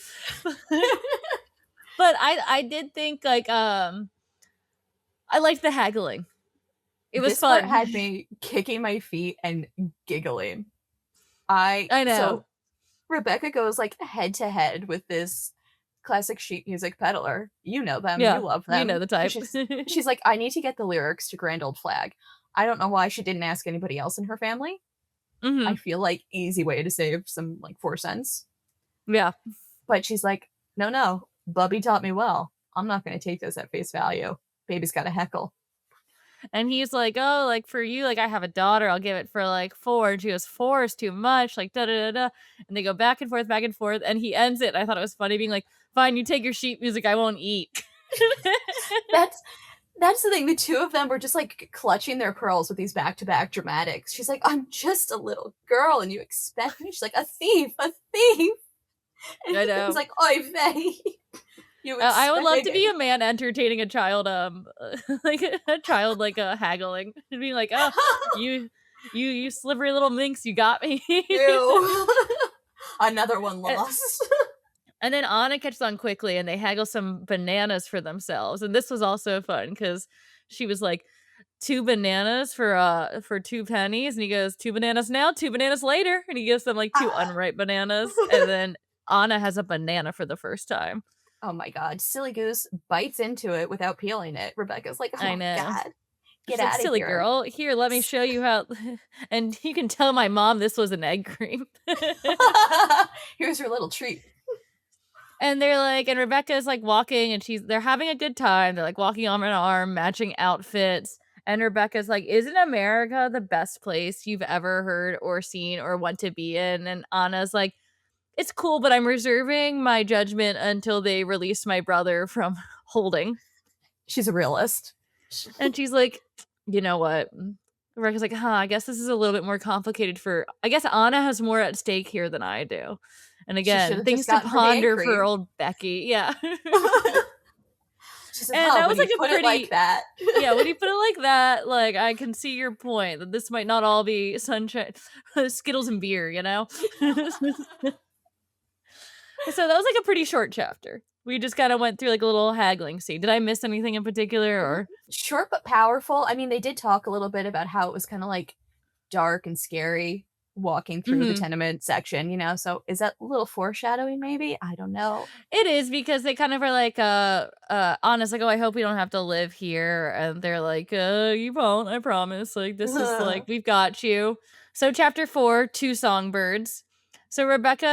S1: But I did think, like, I liked the haggling. It was
S2: This part
S1: fun.
S2: had me kicking my feet and giggling. I
S1: I know.
S2: so Rebecca goes, like, head to head with this classic sheet music peddler. You know them, you
S1: Yeah,
S2: love
S1: you know
S2: them.
S1: the type.
S2: She's like, "I need to get the lyrics to Grand Old Flag." I don't know why she didn't ask anybody else in her family. I
S1: Mhm.
S2: feel like easy way to save some, like, 4 cents.
S1: Yeah.
S2: But she's like, "No, no, Bubby taught me well. I'm not gonna take this at face value. Baby's got a heckle."
S1: And he's like, "Oh, like, for you, like, I have a daughter, I'll give it for, like, 4." And she goes, "4 is too much, like, da da da da." And they go back and forth, and he ends it. I thought it was funny being like, "Fine, you take your sheet music, I won't eat."
S2: That's that's the thing, the 2 of them were just, like, clutching their pearls with these back-to-back dramatics. She's like, "I'm just a little girl, and you expect me?" She's like, "A thief, a thief!" And
S1: I
S2: he's
S1: know.
S2: like, "Oy vey, you
S1: I would
S2: expect
S1: love
S2: me
S1: to
S2: to."
S1: be a man entertaining a child, like, a child, like, haggling and being like, "Oh, you slippery little minx, you got me."
S2: Ew. Another one
S1: And
S2: lost.
S1: and then Anna catches on quickly, and they haggle some bananas for themselves, and this was also fun because she was like, "2 bananas for 2 pennies," and he goes, "2 bananas now, 2 bananas later," and he gives them, like, 2
S2: Ah.
S1: unripe bananas, and then Anna has a banana for the first time.
S2: Oh my god, silly goose bites into it without peeling it. Rebecca's like,
S1: I
S2: "Oh
S1: know.
S2: god." Get
S1: She's like,
S2: out of
S1: "Silly
S2: here."
S1: girl, here, let me show you how and you can tell my mom this was an egg cream."
S2: Here's your little treat.
S1: And they're like and Rebecca's, like, walking, and they're having a good time, they're, like, walking arm in arm, matching outfits, and Rebecca's like, "Isn't America the best place you've ever heard or seen or want to be in?" And Anna's like, "It's cool, but I'm reserving my judgment until they release my brother from holding."
S2: She's a realist.
S1: And she's like, "You know what?" Rebecca's like, "Huh, I guess this is a little bit more complicated for I guess Anna has more at stake here than I do." And
S2: She should
S1: again,
S2: have just
S1: things to
S2: gotten her the egg
S1: ponder for
S2: cream.
S1: old Becky, yeah.
S2: She said,
S1: And
S2: "Huh,
S1: that
S2: when
S1: was
S2: you
S1: like a
S2: put it like
S1: pretty
S2: that."
S1: yeah, when you put it like that, like, I can see your point that this might not all be sunshine Skittles and beer, you know? So that was like a pretty short chapter. We just kinda went through like a little haggling scene. Did I miss anything in particular or
S2: Short but powerful. I mean, they did talk a little bit about how it was kinda, like, dark and scary walking through the
S1: Mhm.
S2: tenement section, so is that a little foreshadowing maybe? I don't know.
S1: It is because they kind of are like, Anna's like, "Oh, I hope we don't have to live here," and they're like, you won't, I promise, like, this is, like, we've got you." So chapter 4, 2 songbirds. So Rebecca,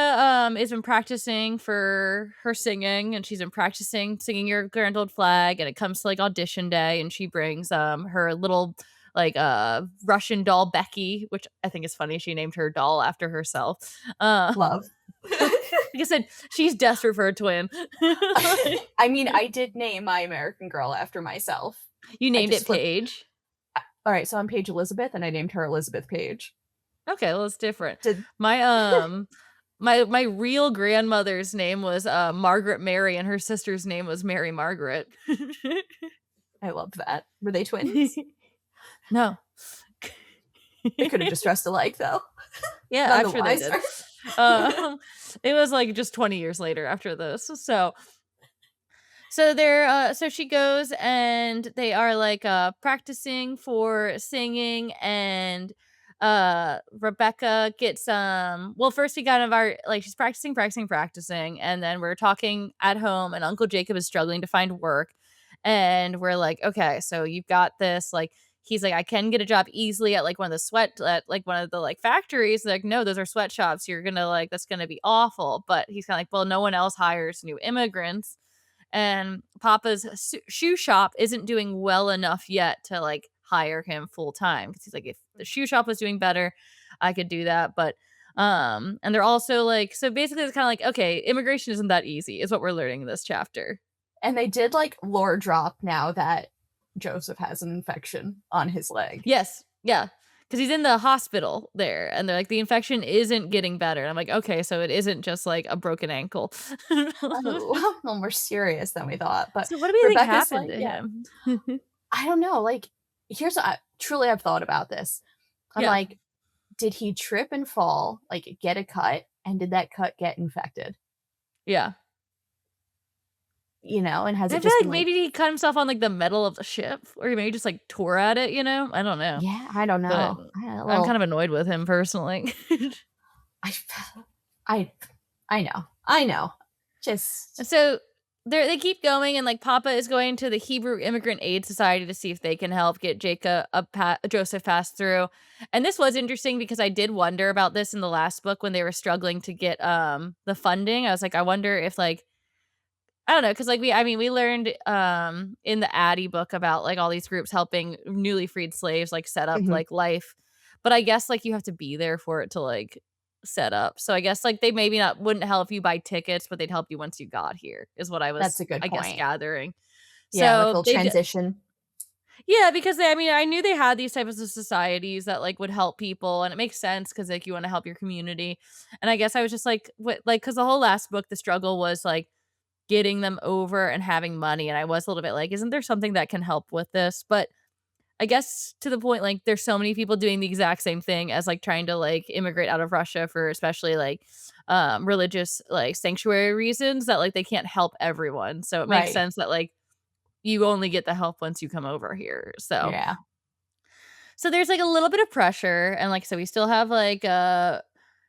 S1: has been practicing for her singing, and she's been practicing singing Your Grand Old Flag, and it comes to, like, audition day, and she brings, her little, like, Russian doll, Becky, which I think is funny, she named her doll after herself. Uh
S2: Love.
S1: like I said, she's desperate for a twin.
S2: I mean, I did name my American Girl after myself.
S1: You
S2: I
S1: named
S2: just
S1: it
S2: flipped.
S1: Paige?
S2: Alright, so I'm Paige Elizabeth, and I named her Elizabeth Page.
S1: Okay, well, it's different.
S2: Did
S1: My, my real grandmother's name was, Margaret Mary, and her sister's name was Mary Margaret.
S2: I love that. Were they twins?
S1: No.
S2: They could have just dressed alike, though.
S1: Yeah,
S2: None
S1: I'm
S2: the
S1: sure they
S2: wiser.
S1: did. Um, it was, like, just 20 years later after this, so she goes and they are like practicing for singing and Rebecca gets well first we kind of are like she's practicing and then we're talking at home and Uncle Jacob is struggling to find work and we're like okay so you've got this like he's like I can get a job easily at like one of the one of the like factories like no those are sweatshops you're gonna like that's gonna be awful but he's kind of like well no one else hires new immigrants and Papa's shoe shop isn't doing well enough yet to like hire him full time because he's like if the shoe shop was doing better I could do that but and they're also like so basically it's kind of like okay immigration isn't that easy is what we're learning in this chapter.
S2: And they did, like, lore drop now that Joseph has an infection on his leg.
S1: Yes, yeah, because he's in the hospital there and they're like the infection isn't getting better and I'm like okay so it isn't just like a broken ankle.
S2: Oh, a little more serious than we thought, but
S1: So what do we think
S2: Rebecca's
S1: happened
S2: like,
S1: to
S2: yeah.
S1: him?
S2: I don't know, like, here's what I truly I've thought about this. I'm
S1: Yeah,
S2: like, did he trip and fall, like, get a cut, and did that cut get infected?
S1: yeah.
S2: And has
S1: I
S2: it
S1: feel
S2: just
S1: like
S2: been like
S1: maybe he cut himself on, like, the metal of the ship, or he maybe just, like, tore at it, you know? I don't know,
S2: yeah, I don't
S1: but
S2: know. I a
S1: I'm kind
S2: little
S1: of annoyed with him personally.
S2: I I I know. Just
S1: So, they keep going, and, like, Papa is going to the Hebrew Immigrant Aid Society to see if they can help get Joseph passed through, and this was interesting because I did wonder about this in the last book when they were struggling to get, the funding. I was like, I wonder if, like, I don't know, cause like, we learned, in the Addie book about, like, all these groups helping newly freed slaves, like, set up,
S2: mhm,
S1: like, life, but I guess, like, you have to be there for it to, like, set up, so I guess, like, they maybe not wouldn't help you buy tickets, but they'd help you once you got here, is what I
S2: that's
S1: was,
S2: a good
S1: I guess,
S2: point.
S1: gathering.
S2: Yeah, like a
S1: So,
S2: little transition.
S1: yeah, because I knew they had these types of societies that, like, would help people, and it makes sense because like, you wanna help your community, and I guess I was just like, what like, because the whole last book, the struggle was, like, getting them over and having money, and I was a little bit like, "Isn't there something that can help with this?" But I guess to the point, like, there's so many people doing the exact same thing as, like, trying to, like, immigrate out of Russia for especially, like, religious, like, sanctuary reasons that, like, they can't help everyone, so it makes
S2: Right.
S1: sense that, like, you only get the help once you come over here,
S2: Yeah.
S1: so there's, like, a little bit of pressure, and, like, so we still have, like,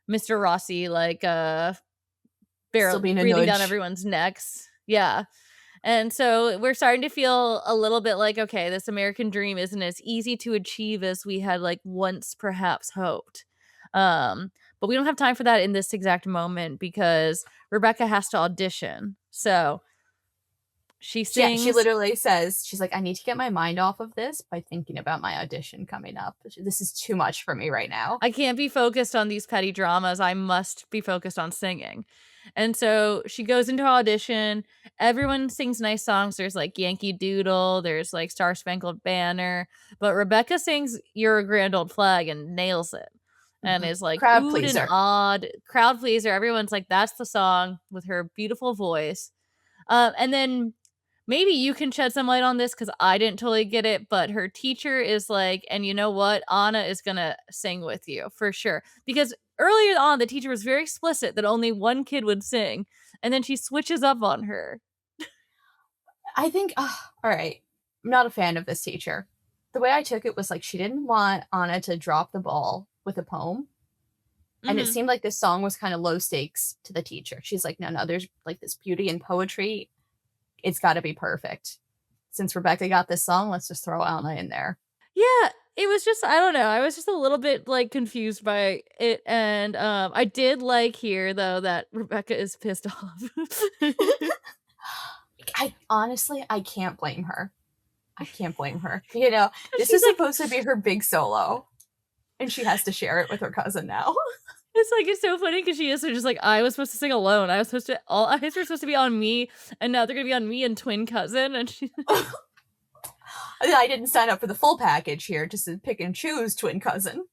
S1: Mr. Rossi, like,
S2: Still being a
S1: breathing down
S2: nudge.
S1: everyone's necks. Yeah. And so we're starting to feel a little bit like, okay, this American dream isn't as easy to achieve as we had like once perhaps hoped. But we don't have time for that in this exact moment because Rebecca has to audition. So she
S2: Yeah, she
S1: sings.
S2: literally says, she's like, "I need to get my mind off of this by thinking about my audition coming up. This is too much for me right now."
S1: I can't be focused on these petty dramas. I must be focused on singing. And so she goes into audition. Everyone sings nice songs. There's like Yankee Doodle, there's like Star Spangled Banner, but Rebecca sings You're a Grand Old Flag and nails it. And
S2: Mhm.
S1: is like
S2: Crowd
S1: oohed and
S2: pleaser.
S1: awed, crowd pleaser. Everyone's like, that's the song with her beautiful voice. And then maybe you can shed some light on this because I didn't totally get it, but her teacher is like, and you know what? Anna is gonna sing with you for sure. Because earlier on, the teacher was very explicit that only one kid would sing, and then she switches up on her.
S2: I think, all right, I'm not a fan of this teacher. The way I took it was like she didn't want Anna to drop the ball with a poem. And it
S1: Hmm.
S2: seemed like this song was kind of low stakes to the teacher. She's like, no, no, there's like this beauty in poetry. It's got to be perfect. Since Rebecca got this song, let's just throw Anna in there.
S1: Yeah, it was just I don't know. I was just a little bit like confused by it, and I did like here though that Rebecca is pissed off.
S2: I honestly, I can't blame her. I can't blame her. You know, this
S1: She's
S2: is
S1: like,
S2: supposed to be her big solo, and she has to share it with her cousin now.
S1: it's so funny because she is so just like, "I was supposed to sing alone. I was supposed to all eyes were supposed to be on me, and now they're gonna be on me and twin cousin," and she
S2: I didn't sign up for the full package here, just to pick and choose twin cousin.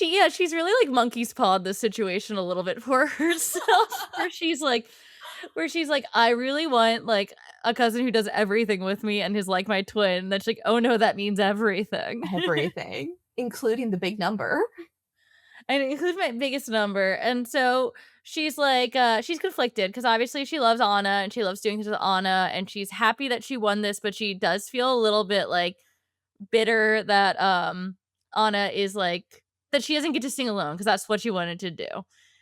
S1: yeah, she's really like monkey's pawed this situation a little bit for herself, where she's like, "I really want, like, a cousin who does everything with me and is like my twin," then she's like, "Oh, no, that means everything."
S2: Everything, including the big number.
S1: And it includes my biggest number. And so she's like, she's conflicted because obviously she loves Anna and she loves doing this with Anna and she's happy that she won this, but she does feel a little bit like bitter that Anna is like that she doesn't get to sing alone because that's what she wanted to do.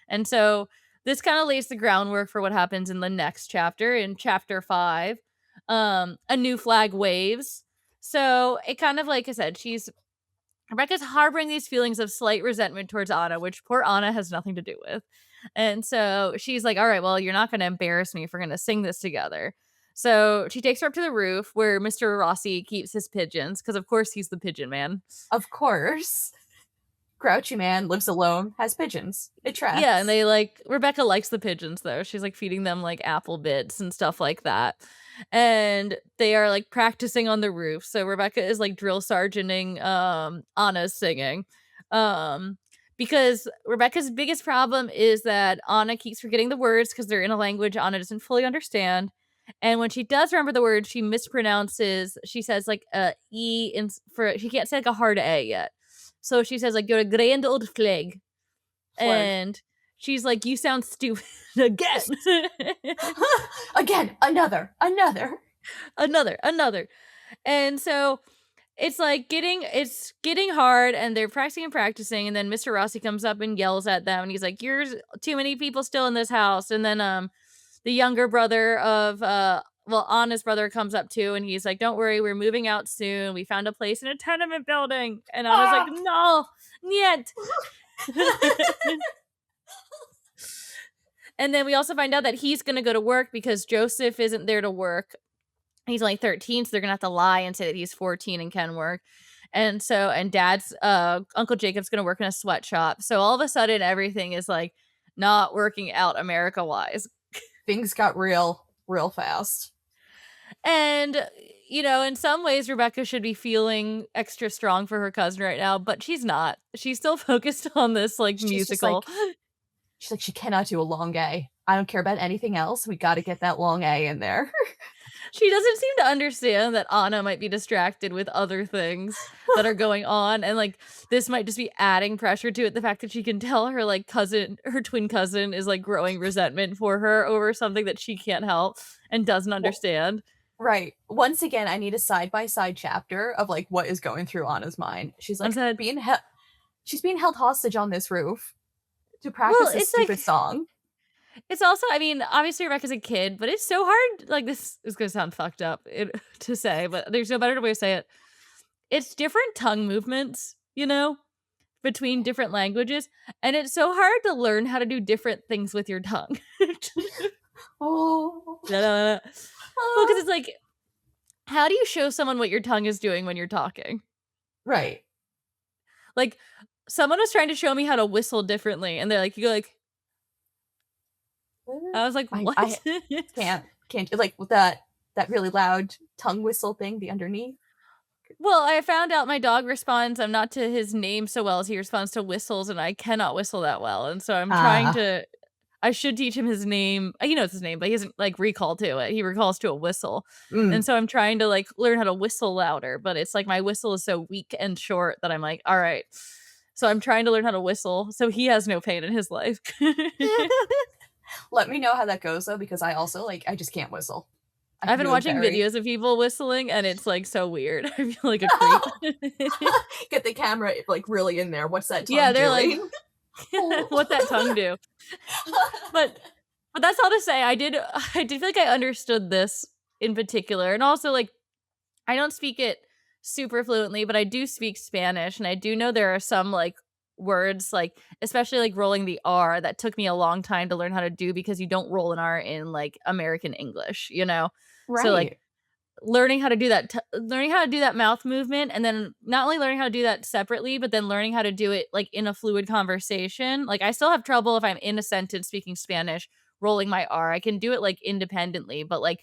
S1: And so this kind of lays the groundwork for what happens in the next chapter, in chapter 5. A new flag waves. So it kind of like I said, Rebecca's harboring these feelings of slight resentment towards Anna, which poor Anna has nothing to do with. And so she's like, all right, well, you're not going to embarrass me if we're going to sing this together. So she takes her up to the roof where Mr. Rossi keeps his pigeons, because of course he's the pigeon man.
S2: Of course. Grouchy man lives alone, has pigeons. It
S1: Yeah, and
S2: tracks.
S1: they like Rebecca likes the pigeons though. She's like feeding them like apple bits and stuff like that. And they are like practicing on the roof. So Rebecca is like drill sergeanting Anna's singing. Um because Rebecca's biggest problem is that Anna keeps forgetting the words because they're in a language Anna doesn't fully understand. And when she does remember the word, she mispronounces. She says like e in for she can't say like a hard a yet. So she says like you're a grand old flag
S2: Flurg.
S1: and she's like, "You sound stupid again."
S2: Again, another.
S1: Another. And so it's getting hard and they're practicing and practicing and then Mr. Rossi comes up and yells at them and he's like, "You're too many people still in this house." And then the younger brother of Anna's brother comes up too and he's like, "Don't worry, we're moving out soon. We found a place in a tenement building." And Anna's like,
S2: Ah!
S1: "No, yet." And then we also find out that he's gonna go to work because Joseph isn't there to work. He's only 13, so they're gonna have to lie and say that he's 14 and can work. And dad's Uncle Jacob's gonna work in a sweatshop. So all of a sudden everything is like not working out America wise.
S2: Things got real fast.
S1: And in some ways Rebecca should be feeling extra strong for her cousin right now, but she's not. She's still focused on this like
S2: She's just
S1: musical.
S2: like, she cannot do a long A. I don't care about anything else. We got to get that long A in there.
S1: She doesn't seem to understand that Anna might be distracted with other things that are going on, and, like, this might just be adding pressure to it, the fact that she can tell her, like, her twin cousin is, like, growing resentment for her over something that she can't help and doesn't
S2: Well,
S1: understand.
S2: right. Once again, I need a side by side chapter of like what is going through Anna's mind. She's
S1: And
S2: like
S1: said,
S2: she's being held hostage on this roof to
S1: "Well,
S2: practice this
S1: it's
S2: stupid
S1: like
S2: song.
S1: It's also, I mean, obviously Rebecca's a kid, but it's so hard. Like, this is gonna sound fucked up to say, but there's no better way to say it. It's different tongue movements, between different languages, and it's so hard to learn how to do different things with your tongue.
S2: Oh.
S1: Well, because it's like, how do you show someone what your tongue is doing when you're talking?
S2: Right.
S1: Like, someone was trying to show me how to whistle differently, and they're like, you go like, I was like,
S2: I
S1: what?
S2: can't like with that really loud tongue whistle thing, the underneath.
S1: Well, I found out my dog responds, I'm not to his name so well as he responds to whistles, and I cannot whistle that well. And so I'm trying
S2: Ah,
S1: to I should teach him his name. He knows his name, but he doesn't like recall to it. He recalls to a whistle. And
S2: mm.
S1: so I'm trying to like learn how to whistle louder, but it's like my whistle is so weak and short that I'm like, all right. So I'm trying to learn how to whistle so he has no pain in his life.
S2: Let me know how that goes though, because I also like I just can't whistle. I
S1: I've
S2: can
S1: been
S2: do a
S1: watching
S2: very
S1: videos of people whistling and it's like so weird. I feel like a creep.
S2: get the camera like really in there. What's that
S1: Yeah,
S2: tongue
S1: they're like,
S2: doing? Oh.
S1: what that tongue do? But that's all to say, I did feel like I understood this in particular, and also, like, I don't speak it super fluently, but I do speak Spanish, and I do know there are some, like, words, like, especially, like, rolling the R that took me a long time to learn how to do because you don't roll an R in, like, American English, you know? So, like,
S2: Right.
S1: learning how to do that mouth movement, and then not only learning how to do that separately, but then learning how to do it, like, in a fluid conversation. Like, I still have trouble if I'm in a sentence speaking Spanish, rolling my R. I can do it, like, independently, but, like,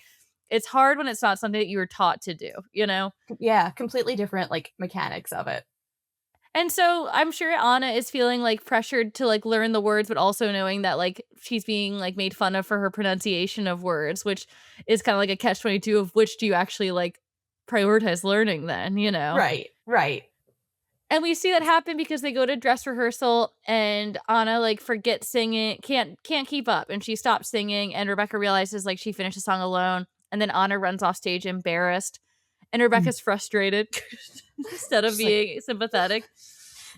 S1: it's hard when it's not something that you were taught to do, you know?
S2: Yeah, completely different like mechanics of it.
S1: And so, I'm sure Anna is feeling, like, pressured to, like, learn the words, but also knowing that, like, she's being, like, made fun of for her pronunciation of words, which is kinda like a catch-22 of which do you actually, like, prioritize learning then, you know?
S2: Right, right.
S1: And we see that happen because they go to dress rehearsal and Anna, like, forgets singing, can't keep up, and she stops singing, and Rebecca realizes, like, she finished the song alone, and then Anna runs off stage embarrassed, and
S2: Mm.
S1: Rebecca's frustrated instead of
S2: She's like,
S1: being sympathetic,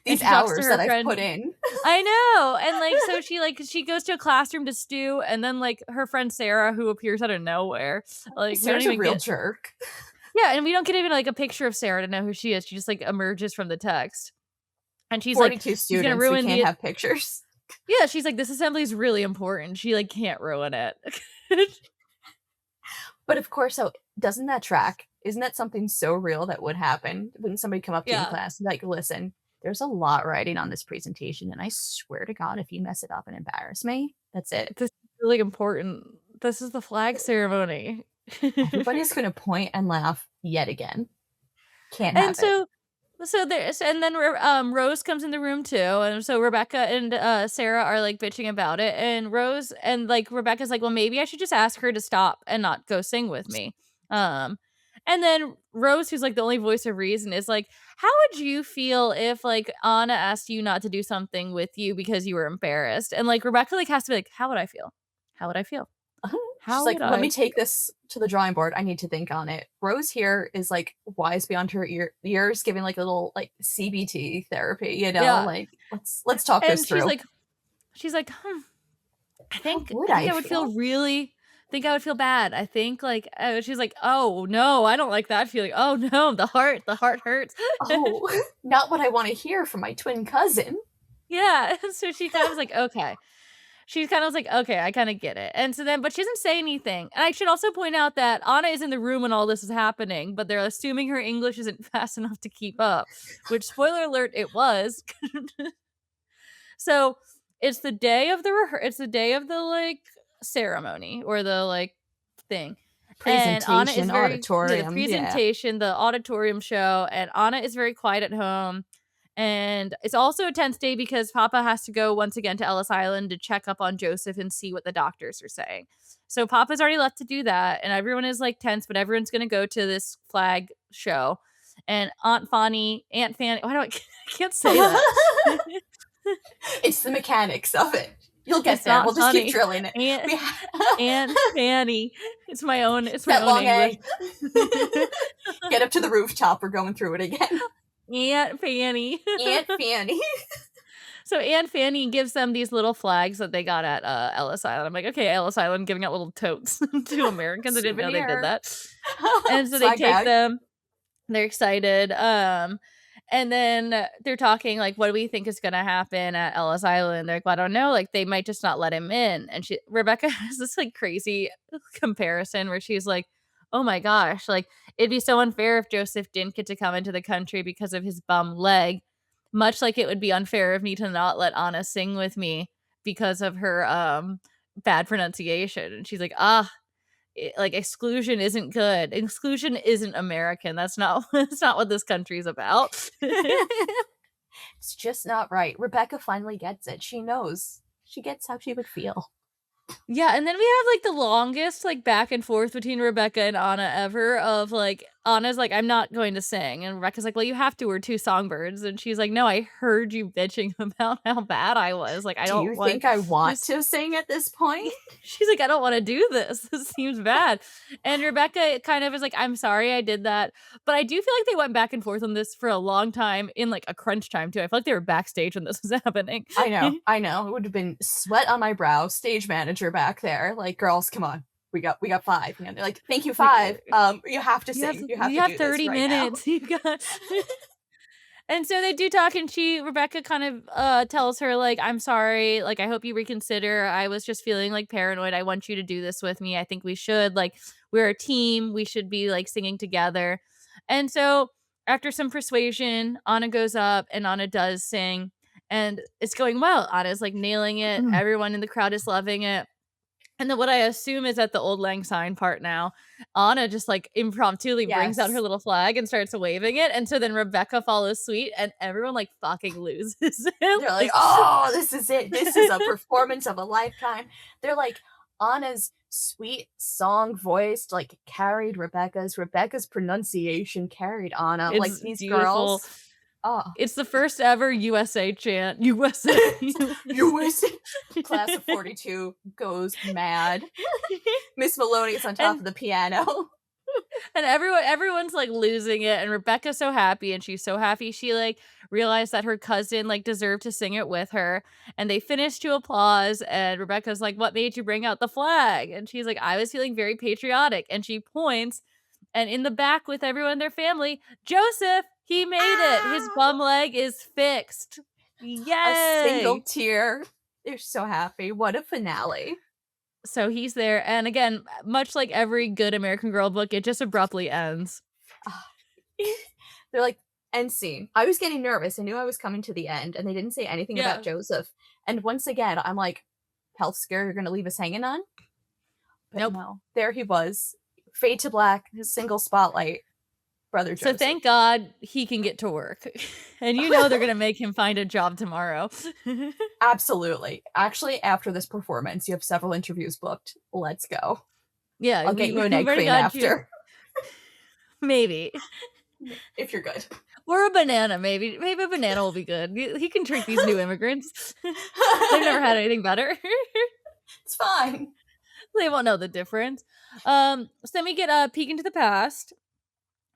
S1: and
S2: these
S1: she talks to
S2: hours
S1: her
S2: that I've
S1: friend.
S2: put in.
S1: I know, and, like, so she goes to a classroom to stew, and then, like, her friend Sarah, who appears out of nowhere, like, we don't
S2: Sarah's a
S1: even
S2: real
S1: get.
S2: jerk.
S1: Yeah, and we don't get even, like, a picture of Sarah to know who she is, she just, like, emerges from the text. And she's like,
S2: 42
S1: "She's gonna
S2: students, we
S1: ruin
S2: can't
S1: the."
S2: have pictures.
S1: Yeah, she's like, "This assembly is really important." She, like, can't ruin it.
S2: But of course, so doesn't that track? Isn't that something so real that would happen? Wouldn't somebody come up to you in
S1: Yeah.
S2: class and be like, "Listen, there's a lot riding on this presentation, and I swear to God, if you mess it up and embarrass me, that's it.
S1: This is really important. This is the flag ceremony.
S2: Everybody's gonna point and laugh yet again. Can't
S1: And
S2: have it."
S1: then Rose comes in the room too, and so Rebecca and, Sarah are, like, bitching about it, and Rebecca's like, "Well, maybe I should just ask her to stop and not go sing with me." Um, and then Rose, who's, like, the only voice of reason, is like, "How would you feel if, like, Anna asked you not to do something with you because you were embarrassed?" And, like, Rebecca, like, has to be like, "How would I feel? How would I feel?
S2: She's
S1: How
S2: like,
S1: would
S2: "Let me
S1: I
S2: take
S1: feel?"
S2: this to the drawing board. I need to think on it." Rose here is, like, wise beyond her years, giving, like, a little, like, CBT therapy,
S1: Yeah,
S2: like, "Let's talk this
S1: and she's
S2: through.
S1: like she's like, "Hmm." I
S2: How
S1: think
S2: would
S1: I think
S2: I
S1: I would feel
S2: feel?"
S1: really think I would feel bad. I think, like, she's like, "Oh, no, I don't like that feeling. Oh, no, the heart hurts."
S2: "Oh, not what I wanna hear from my twin cousin."
S1: Yeah, so she kind of was like, "Okay." She kind of was like, "Okay, I kinda get it." And so then but she doesn't say anything. And I should also point out that Anna is in the room when all this is happening, but they're assuming her English isn't fast enough to keep up, which, spoiler alert, it was. So, it's the day of the, like, ceremony or the, like, thing, and Anna is
S2: Presentation,
S1: the
S2: auditorium, yeah.
S1: presentation, the auditorium show, and Anna is very quiet at home, and it's also a tense day because Papa has to go once again to Ellis Island to check up on Joseph and see what the doctors are saying. So Papa's already left to do that, and everyone is, like, tense, but everyone's gonna go to this flag show, and Aunt Fanny why do I I can't say that.
S2: It's the mechanics of it. You'll get
S1: It's
S2: there.
S1: not
S2: We'll just keep
S1: funny.
S2: drilling it.
S1: Aunt
S2: We
S1: Aunt Fanny. It's my
S2: that
S1: own
S2: long
S1: English.
S2: A. Get up to the rooftop, we're going through it again.
S1: Aunt Fanny.
S2: Aunt Fanny.
S1: So Aunt Fanny gives them these little flags that they got at, Ellis Island. I'm like, "Okay, Ellis Island giving out little totes to Americans." I didn't know they did
S2: Souvenir.
S1: that. And so they
S2: Swag
S1: take
S2: bag.
S1: them, they're excited, and then they're talking, like, "What do we think is gonna happen at Ellis Island?" They're like, "Well, I don't know, like, they might just not let him in." And Rebecca has this, like, crazy comparison where she's like, "Oh my gosh, like, it'd be so unfair if Joseph didn't get to come into the country because of his bum leg, much like it would be unfair of me to not let Anna sing with me because of her, bad pronunciation." And she's like, "Ah, like exclusion isn't good. Exclusion isn't American. That's not that's not what this country's about."
S2: It's just not right. Rebecca finally gets it. She knows. She gets how she would feel.
S1: Yeah, and then we have, like, the longest, like, back and forth between Rebecca and Anna ever of, like, Anna's like, "I'm not going to sing," and Rebecca's like, "Well, you have to, we're 2 songbirds," and she's like, "No, I heard you bitching about how bad I was, like, I
S2: Do
S1: don't
S2: you
S1: want
S2: think I want
S1: this."
S2: to sing at this point?
S1: She's like, "I don't wanna do this. This seems bad." And Rebecca kind of is like, "I'm sorry I did that." But I do feel like they went back and forth on this for a long time in, like, a crunch time too. I feel like they were backstage when this was happening.
S2: I know, I know. It would have been sweat on my brow, stage manager back there, like, "Girls, come on. We got 5." You know, they're like, "Thank you,
S1: We
S2: 5. You have to
S1: you have
S2: sing. You have
S1: you
S2: to
S1: have
S2: do this
S1: 30
S2: right now."
S1: minutes. You got And so they do talk, and Rebecca kind of, tells her, like, "I'm sorry, like, I hope you reconsider. I was just feeling, like, paranoid. I want you to do this with me. I think we should, like, we're a team. We should be, like, singing together." And so after some persuasion, Anna goes up and Anna does sing, and it's going well. Anna's, like, nailing it.
S2: Mm.
S1: Everyone in the crowd is loving it. And then what I assume is at the Old Lang Syne part now, Anna just, like, impromptu brings out her
S2: Yes.
S1: little flag and starts waving it, and so then Rebecca follows suit, and everyone, like, fucking loses it,
S2: They're like,
S1: like
S2: "Oh, this is it. This is a performance of a lifetime." They're like, Anna's sweet song voice, like, carried Rebecca's pronunciation carried Anna, like,
S1: it's
S2: these
S1: beautiful.
S2: girls. Oh.
S1: It's the first ever USA chant, USA,
S2: You
S1: USA.
S2: was class of 42 goes mad. Miss Maloney is on top
S1: And
S2: of the piano.
S1: And everyone's, like, losing it, and Rebecca's so happy, and she's so happy she, like, realized that her cousin, like, deserved to sing it with her, and they finish to applause, and Rebecca's like, "What made you bring out the flag?" And she's like, "I was feeling very patriotic," and she points, and in the back with everyone in their family, Joseph, he made it! His
S2: Ah!
S1: bum leg is fixed.
S2: A single
S1: Yay!
S2: tear. They're so happy. What a finale.
S1: So he's there, and again, much like every good American Girl book, it just abruptly ends.
S2: Ah. They're like, "End scene." I was getting nervous. I knew I was coming to the end, and they didn't say anything about
S1: Yeah.
S2: Joseph. And once again, I'm like, health scare you're gonna leave us hanging on? But
S1: Nope.
S2: no, there he was. Fade to black, single spotlight, brother
S1: So
S2: Joseph.
S1: thank God he can get to work. And you know they're gonna make him find a job tomorrow.
S2: Absolutely. Actually, after this performance, you have several interviews booked. Let's go.
S1: Yeah,
S2: I'll get you an
S1: we've
S2: egg
S1: already
S2: cream
S1: got you.
S2: after,
S1: Maybe.
S2: if you're good.
S1: Or a banana, maybe. Maybe a banana will be good. He can treat these new immigrants. They've never had anything better.
S2: It's fine.
S1: They won't know the difference. So then we get a peek into the past.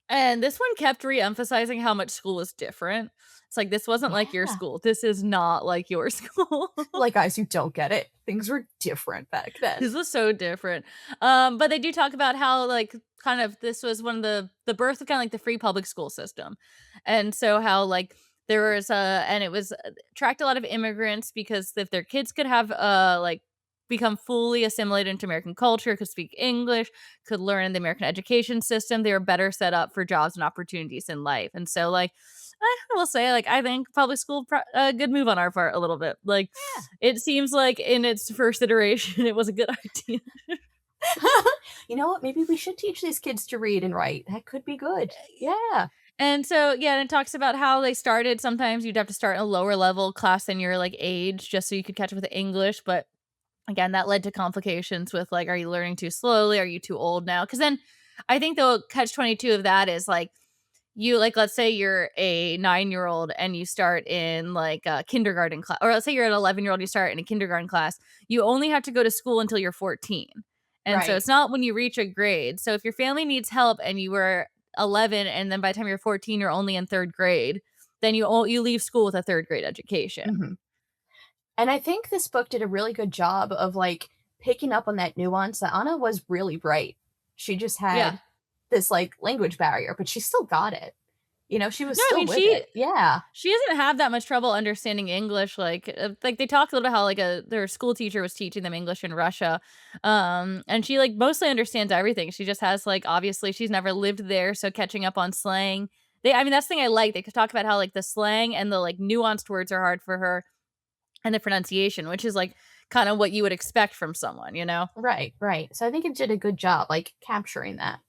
S1: And this one kept re-emphasizing how much school is different. It's like, this wasn't like your
S2: Yeah.
S1: school. This is not like your school.
S2: Like, guys, you don't get it. Things were different back then.
S1: This was so different. But they do talk about how, like, kind of this was one of the birth of kind of like the free public school system. And so how, like, there was and it was attract a lot of immigrants because if their kids could have like become fully assimilated into American culture, could speak English, could learn in the American education system, they were better set up for jobs and opportunities in life. And so, like, I will say, like, I think public school a good move on our part a little bit. Like,
S2: Yeah.
S1: it seems like in its first iteration, it was a good idea.
S2: You know what? Maybe we should teach these kids to read and write. That could be good. Yeah.
S1: And so, yeah, and it talks about how they started. Sometimes you'd have to start in a lower level class than your like age just so you could catch up with the English. But again, that led to complications with like, are you learning too slowly? Are you too old now? Because then I think the catch 22 of that is like, you like, let's say you're a 9-year-old and you start in like a kindergarten class, or let's say you're an 11-year-old, you start in a kindergarten class. You only have to go to school until you're 14. And so
S2: Right.
S1: it's not when you reach a grade. So if your family needs help and you were 11 and then by the time you're 14 you're only in 3rd grade, then you leave school with a 3rd grade education.
S2: Mhm. And I think this book did a really good job of, like, picking up on that nuance that Anna was really bright. She just
S1: Yeah.
S2: had this, like, language barrier, but she still got it. You know, she was
S1: No, I
S2: still
S1: mean,
S2: with it. Yeah.
S1: she doesn't have that much trouble understanding English, like, they talked a little bit how, like, their school teacher was teaching them English in Russia, and she, like, mostly understands everything. She just has, like, obviously, she's never lived there, so catching up on slang. I mean, that's the thing I like. They could talk about how, like, the slang and the, like, nuanced words are hard for her and the pronunciation, which is, like, kinda what you would expect from someone, you know?
S2: Right, right. So I think it did a good job, like, capturing that.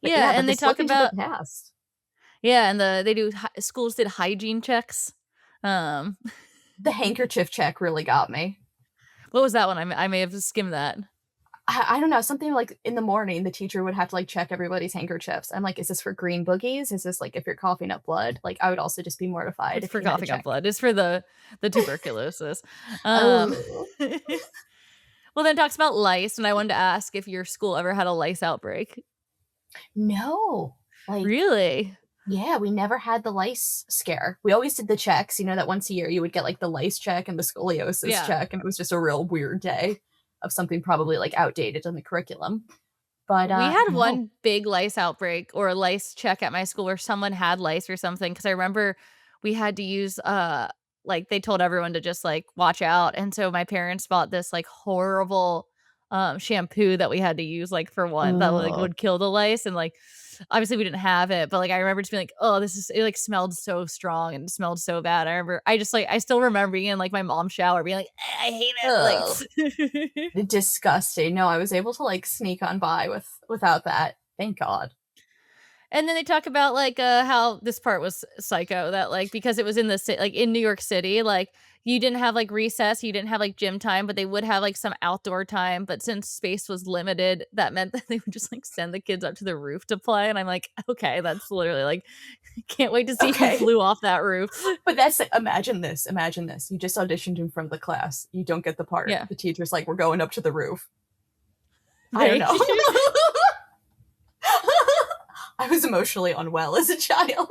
S2: But
S1: Yeah,
S2: yeah, but
S1: and they
S2: this
S1: talk
S2: look into the
S1: about
S2: past.
S1: yeah, and they do hy schools did hygiene checks. Um,
S2: The handkerchief check really got me.
S1: what was that one? I may have skimmed that.
S2: I don't know, something like in the morning, the teacher would have to, like, check everybody's handkerchiefs. I'm like, "Is this for green boogies? Is this, like, if you're coughing up blood?" Like, I would also just be mortified
S1: It's
S2: if
S1: for
S2: he had to
S1: coughing up
S2: check.
S1: blood. It's for the tuberculosis. Um,
S2: Oh.
S1: well, then it talks about lice, and I wanted to ask if your school ever had a lice outbreak.
S2: No. Like,
S1: Really?
S2: yeah, we never had the lice scare. We always did the checks, you know, that once a year you would get, like, the lice check and the scoliosis
S1: Yeah.
S2: check, and it was just a real weird day of something probably, like, outdated in the curriculum. But,
S1: We had
S2: no.
S1: one big lice outbreak or a lice check at my school where someone had lice or something. Because I remember we had to use, like, they told everyone to just, like, watch out, and so my parents bought this, like, horrible, shampoo that we had to use, like, for one that, like,
S2: Ugh.
S1: would kill the lice, and, like, obviously, we didn't have it, but, like, I remember just being like, "Oh, this is" it, like, smelled so strong and smelled so bad. I still remember being in, like, my mom's shower being like, "I hate it,"
S2: Ugh.
S1: like
S2: Disgusting. No, I was able to, like, sneak on by without that. Thank God.
S1: And then they talk about, like, how this part was psycho that, like, because it was in like, in New York City, like, you didn't have, like, recess, you didn't have, like, gym time, but they would have, like, some outdoor time, but since space was limited, that meant that they would just, like, send the kids up to the roof to play, and I'm like, "Okay, that's literally, like can't wait to see if you
S2: Okay.
S1: flew off that roof."
S2: But that's imagine this, you just auditioned in front of the class, you don't get the part,
S1: Yeah.
S2: the teacher's like, "We're going up to the roof." I don't
S1: They
S2: know. I was emotionally unwell as a child.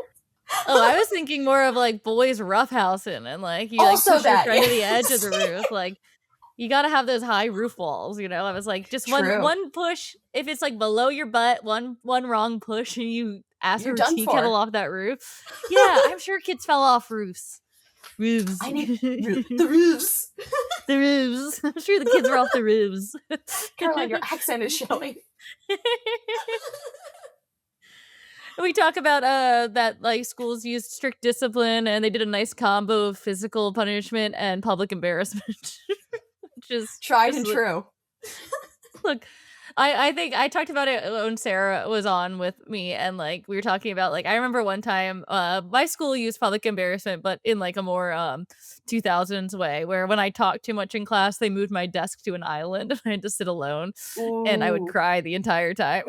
S1: Oh, I was thinking more of, like, boys roughhousing and, like, you, like,
S2: Also
S1: push your
S2: that,
S1: friend to the edge of
S2: yes.
S1: the roof, like, you gotta have those high roof walls, you know? I was like, just
S2: True.
S1: one push, if it's, like, below your butt, one wrong push and you ass
S2: You're
S1: over
S2: done
S1: tea kettle
S2: for.
S1: off that roof. Yeah, I'm sure kids fell off roofs. Roofs.
S2: I need the roofs.
S1: The roofs. I'm sure the kids were off the roofs.
S2: Caroline, your accent is showing.
S1: We talk about, that, like, schools used strict discipline, and they did a nice combo of physical punishment and public embarrassment, which is
S2: Tried
S1: just
S2: and true.
S1: look, I think I talked about it when Sarah was on with me, and, like, we were talking about, like I remember one time, my school used public embarrassment, but in, like, a more, 2000s way, where when I talked too much in class, they moved my desk to an island, and I had to sit alone, and I would
S2: Ooh.
S1: cry the entire time.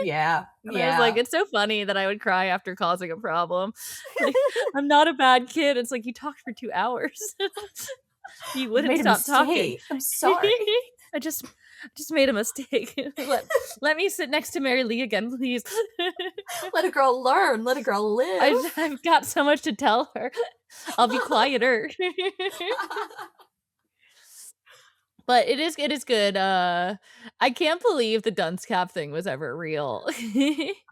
S2: Yeah,
S1: And I was like,
S2: yeah.
S1: "It's so funny that I would cry after causing a problem." Like, "I'm not a bad kid." It's like, "You talked for 2 hours. You
S2: I've
S1: wouldn't
S2: made a
S1: stop talking."
S2: mistake. I'm sorry.
S1: I just made a mistake. Let me sit next to Mary Lee again, please.
S2: Let a girl learn, let a girl live.
S1: I've got so much to tell her. I'll be quieter. But it is good, I can't believe the dunce cap thing was ever real.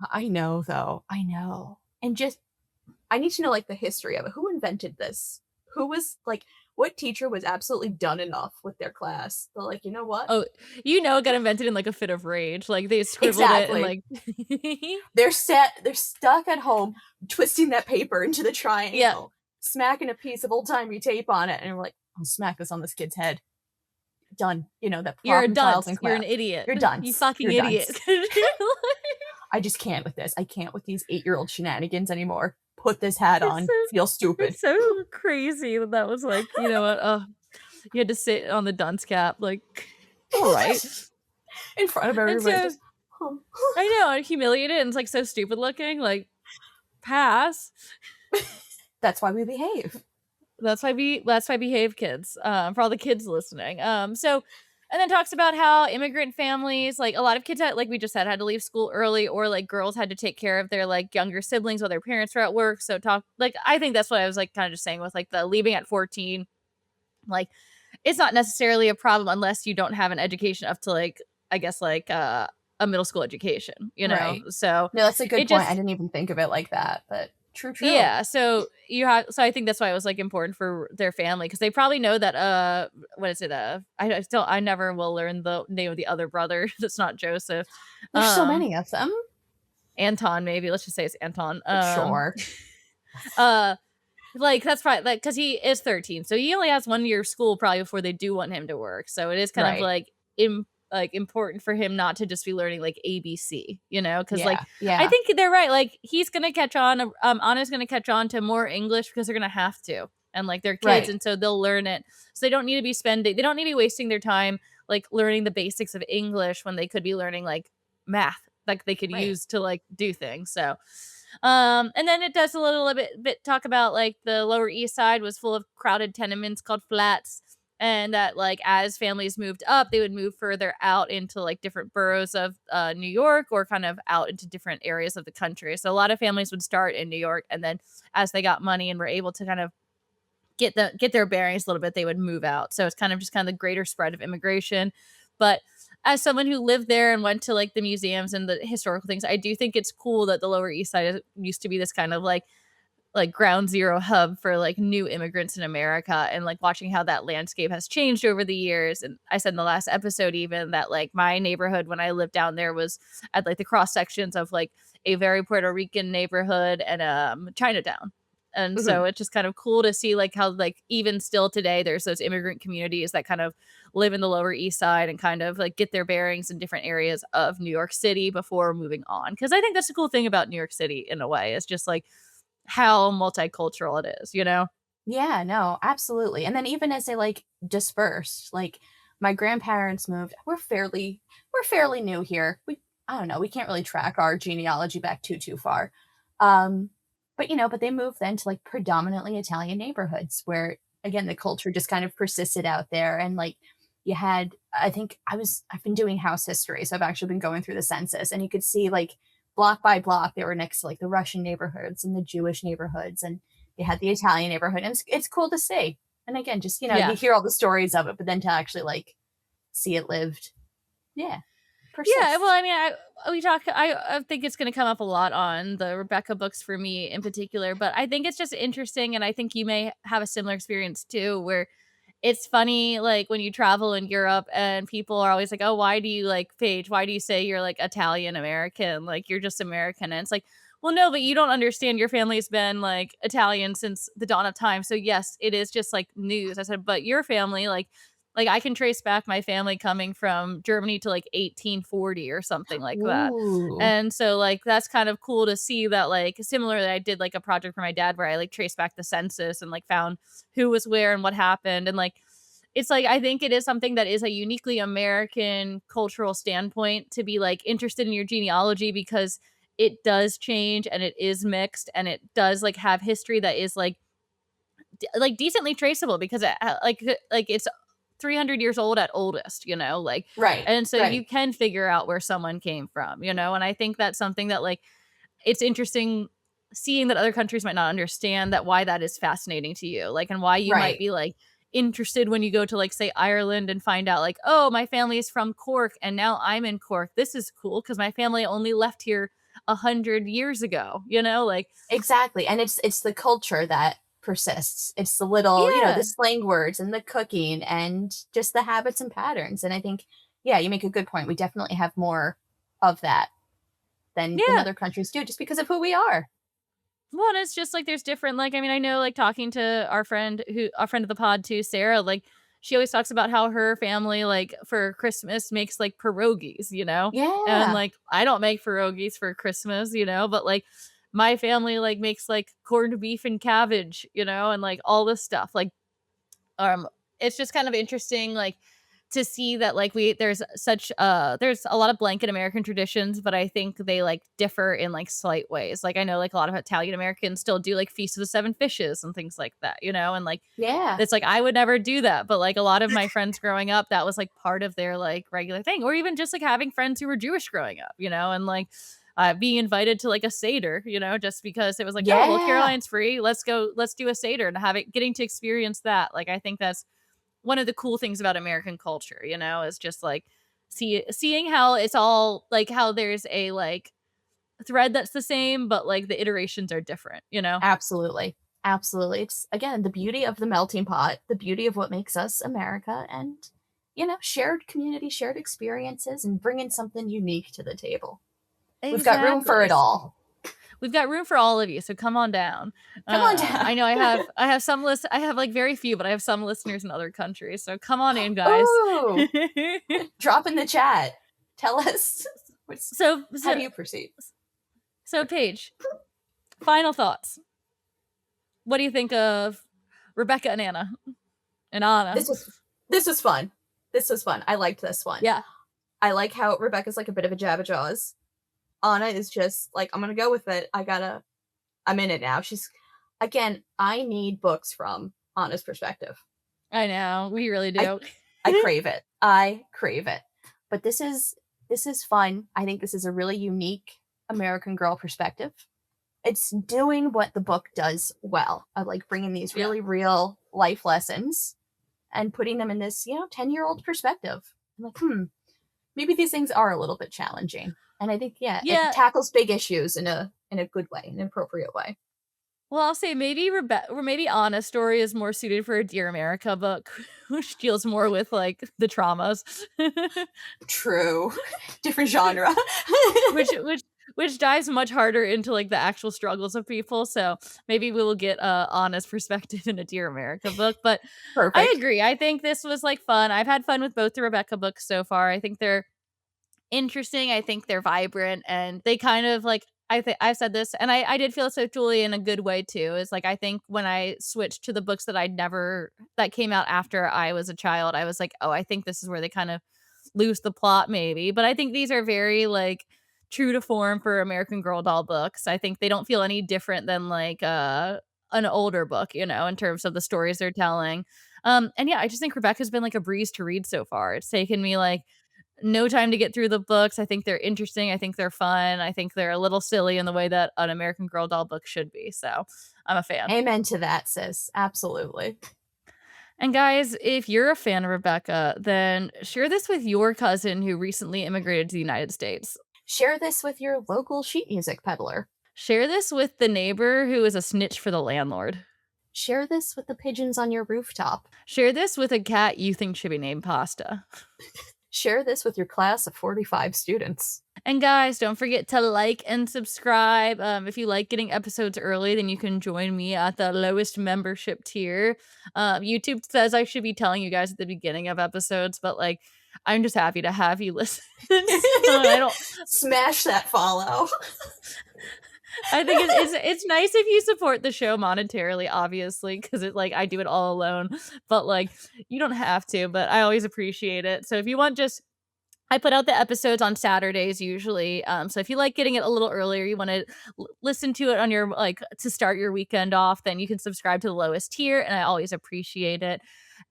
S2: I know though, I know. And just I need to know, like, the history of it. Who invented this? Who was like, what teacher was absolutely done enough with their class? They're like, "You know what?"
S1: Oh, it got invented in, like, a fit of rage, like, they scribbled it and,
S2: Exactly.
S1: like
S2: They're stuck at home twisting that paper into the
S1: Yeah,
S2: triangle, smacking a piece of old-timey tape on it, and we're like, "I'll smack this on this kid's head." Done. You know, that
S1: you're a
S2: problem child in
S1: dunce, you're an
S2: class.
S1: idiot.
S2: You're
S1: You
S2: dunce.
S1: fucking
S2: You're
S1: idiot.
S2: dunce. I just can't with this. I can't with these 8-year-old shenanigans anymore. Put this hat
S1: It's
S2: on.
S1: so
S2: Feel stupid.
S1: it's so crazy that that was like, you know what, oh, you had to sit on the dunce cap, like, alright.
S2: In front of
S1: And
S2: everybody,
S1: so
S2: just, "Oh."
S1: I know, I'm humiliated and it's, like, so stupid looking, like, pass.
S2: That's why we behave.
S1: That's why behave kids, for all the kids listening. And then talks about how immigrant families, like a lot of kids had, like we just said, had to leave school early, or like girls had to take care of their like younger siblings while their parents were at work. So I think that's what I was like kind of just saying with like the leaving at 14 Like, it's not necessarily a problem unless you don't have an education up to, like, I guess, like, a middle school education, you know?
S2: Right.
S1: So,
S2: No, that's a good
S1: it
S2: point. I
S1: just
S2: didn't even think of it like that, but true, true.
S1: yeah, so you have so I think that's why it was, like, important for their family because they probably know that, what is it, I never will learn the name of the other brother that's not Joseph.
S2: There's so
S1: Um,
S2: many of them.
S1: Anton, maybe, let's just say it's Anton.
S2: Sure.
S1: Uh Like, that's probably like because he is 13, so he only has 1 year of school probably before they do want him to work, so it is kind of,
S2: Right.
S1: important for him not to just be learning, like, ABC, you know? Because like,
S2: Yeah,
S1: I
S2: yeah.
S1: think they're right, like, he's gonna catch on, Anna's gonna catch on to more English because they're gonna have to, and, like, they're kids,
S2: Right,
S1: and so they'll learn it, so they don't need to be wasting their time, like, learning the basics of English when they could be learning, like, math, like, they could
S2: right.
S1: use to, like, do things, so and then it does a little bit talk about like the Lower East Side was full of crowded tenements called flats, and that like as families moved up, they would move further out into like different boroughs of New York or kind of out into different areas of the country. So a lot of families would start in New York, and then as they got money and were able to kind of get their bearings a little bit, they would move out. So it's kind of just kind of the greater spread of immigration. But as someone who lived there and went to like the museums and the historical things, I do think it's cool that the Lower East Side used to be this kind of like ground zero hub for like new immigrants in America and like watching how that landscape has changed over the years. And I said in the last episode even that like my neighborhood when I lived down there was at like the cross sections of like a very Puerto Rican neighborhood and Chinatown. And
S2: Mhm.
S1: so it's just kind of cool to see like how like even still today there's those immigrant communities that kind of live in the Lower East Side and kind of like get their bearings in different areas of New York City before moving on. Cause I think that's the cool thing about New York City in a way. It's just like how multicultural it is, you know?
S2: Yeah, no, absolutely, and then even as they, like, dispersed, like, my grandparents moved we're fairly new here. I don't know, we can't really track our genealogy back too far. Um, but, but they moved then to, like, predominantly Italian neighborhoods where, again, the culture just kind of persisted out there, and, like, you had I've been doing house history, so I've actually been going through the census, and you could see, like, block by block, they were next to, like, the Russian neighborhoods and the Jewish neighborhoods, and they had the Italian neighborhood, and it's cool to see. And again, just, you
S1: Yeah.
S2: hear all the stories of it, but then to actually, like, see it lived, yeah,
S1: Yeah, well,
S2: persists.
S1: I mean, I think it's gonna come up a lot on the Rebecca books for me in particular, but I think it's just interesting, and I think you may have a similar experience too, where it's funny, like, when you travel in Europe and people are always like, "Oh, why do you like Paige, why do you say you're, like, Italian American? Like, you're just American." And it's like, "Well, no, but you don't understand your family's been, like, Italian since the dawn of time, so yes, it is just, like, news." I said, "But your family, like, I can trace back my family coming from Germany to, like, 1840 or something like that."
S2: Ooh.
S1: And so, like, that's kind of cool to see that, like, similarly, I did, like, a project for my dad where I, like, traced back the census and, like, found who was where and what happened, and, like, it's like I think it is something that is a uniquely American cultural standpoint to be, like, interested in your genealogy because it does change and it is mixed and it does, like, have history that is, like decently traceable because like it's 300 years old at oldest, you know, like
S2: Right,
S1: and so
S2: right.
S1: you can figure out where someone came from, you know, and I think that's something that like it's interesting seeing that other countries might not understand that why that is fascinating to you, like and why you might
S2: Right.
S1: be like interested when you go to like say Ireland and find out like, oh, my family is from Cork and now I'm in Cork. This is cool because my family only left here 100 years ago, you know, like
S2: Exactly, and it's the culture that persists. It's the little, the
S1: yeah,
S2: slang words and the cooking and just the habits and patterns, and I think, yeah, you make a good point. We definitely have more of that than
S1: yeah.
S2: other countries do just because of who we are.
S1: Well, and it's just like there's different like I mean, I know like talking to our friend of the pod too, Sarah, like she always talks about how her family like for Christmas makes like pierogies, you know? And
S2: Yeah.
S1: like I don't make pierogies for Christmas, you know, but like my family like makes like corned beef and cabbage, you know, and like all this stuff. Like um, it's just kind of interesting, like, to see that, like, there's a lot of blanket American traditions, but I think they, like, differ in, like, slight ways. Like, I know, like, a lot of Italian Americans still do, like, Feast of the Seven Fishes and things like that, you know? And, like,
S2: Yeah.
S1: it's like, I would never do that, but, like, a lot of my friends growing up, that was, like, part of their, like, regular thing, or even just, like, having friends who were Jewish growing up, you know? And, like, being invited to, like, a Seder, you know, just because it was like, "Oh, well,
S2: Yeah.
S1: Caroline's free. Let's do a Seder," and getting to experience that. Like, I think that's one of the cool things about American culture, you know, is just like seeing how it's all like how there's a like thread that's the same, but like the iterations are different, you know?
S2: Absolutely. Absolutely. It's again the beauty of the melting pot, the beauty of what makes us America, and shared community, shared experiences, and bringing something unique to the table. We've got room for
S1: Exactly.
S2: it all.
S1: We've got room for all of you, so come on down.
S2: Come on down.
S1: I know I have some I have like very few, but I have some listeners in other countries, so come on in, guys.
S2: Ooh, drop in the chat. Tell us.
S1: so
S2: How
S1: so
S2: do you proceed?
S1: so Paige, final thoughts. What do you think of Rebecca and Anna and Anna?
S2: This was fun. This was fun. I liked this one.
S1: Yeah,
S2: I like how Rebecca's like a bit of a Jabba Jaws. Anna is just like, I'm gonna go with it. I'm in it now. Again, I need books from Anna's perspective.
S1: I know we really do.
S2: I crave it. I crave it. But this is fun. I think this is a really unique American Girl perspective. It's doing what the book does well, of like bringing these really real life lessons and putting them in this 10-year-old perspective. I'm like, maybe these things are a little bit challenging. And I think it tackles big issues in a good way, in an appropriate way.
S1: Well, I'll say maybe maybe Anna's story is more suited for a Dear America book, which deals more with like the traumas.
S2: True. Different genre.
S1: which dives much harder into like the actual struggles of people. So maybe we will get Anna's perspective in a Dear America book. But
S2: Perfect.
S1: I agree. I think this was like fun. I've had fun with both the Rebecca books so far. I think they're interesting. I think they're vibrant, and they kind of like I've said this, and I did feel so truly in a good way too. Is like I think when I switched to the books that came out after I was a child, I was like, oh, I think this is where they kind of lose the plot maybe. But I think these are very like true to form for American Girl doll books. I think they don't feel any different than like an older book, you know, in terms of the stories they're telling. And yeah, I just think Rebecca's been like a breeze to read so far. It's taken me like no time to get through the books. I think they're interesting. I think they're fun. I think they're a little silly in the way that an American Girl doll book should be. So I'm a fan.
S2: Amen to that, sis. Absolutely.
S1: And guys, if you're a fan of Rebecca, then share this with your cousin who recently immigrated to the United States.
S2: Share this with your local sheet music peddler.
S1: Share this with the neighbor who is a snitch for the landlord.
S2: Share this with the pigeons on your rooftop.
S1: Share this with a cat you think should be named Pasta.
S2: Share this with your class of 45 students.
S1: And guys, don't forget to like and subscribe. If you like getting episodes early, then you can join me at the lowest membership tier. YouTube says I should be telling you guys at the beginning of episodes, but like, I'm just happy to have you listen. I don't
S2: smash that follow.
S1: I think it's nice if you support the show monetarily, obviously, because it like I do it all alone. But like you don't have to, but I always appreciate it. So if you want, I put out the episodes on Saturdays usually. So if you like getting it a little earlier, you want to listen to it on your to start your weekend off, then you can subscribe to the lowest tier, and I always appreciate it.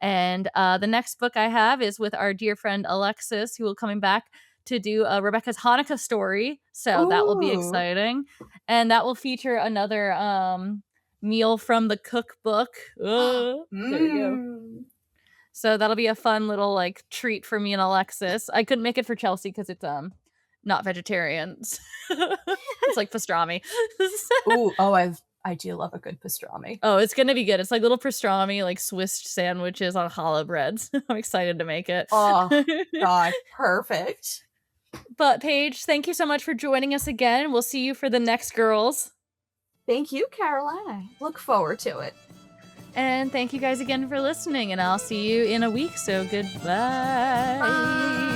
S1: And the next book I have is with our dear friend Alexis, who will coming back to do Rebecca's Hanukkah story. So that will be exciting. And that will feature another meal from the cookbook. There you go. So that'll be a fun little like treat for me and Alexis. I couldn't make it for Chelsea because it's not vegetarian. It's like pastrami.
S2: I do love a good pastrami.
S1: Oh, it's gonna be good. It's like little pastrami, like Swiss sandwiches on challah breads. I'm excited to make it.
S2: Oh God, perfect.
S1: But Paige, thank you so much for joining us again. We'll see you for the next girls.
S2: Thank you, Caroline. I look forward to it.
S1: And thank you guys again for listening, and I'll see you in a week. So goodbye.
S2: Bye.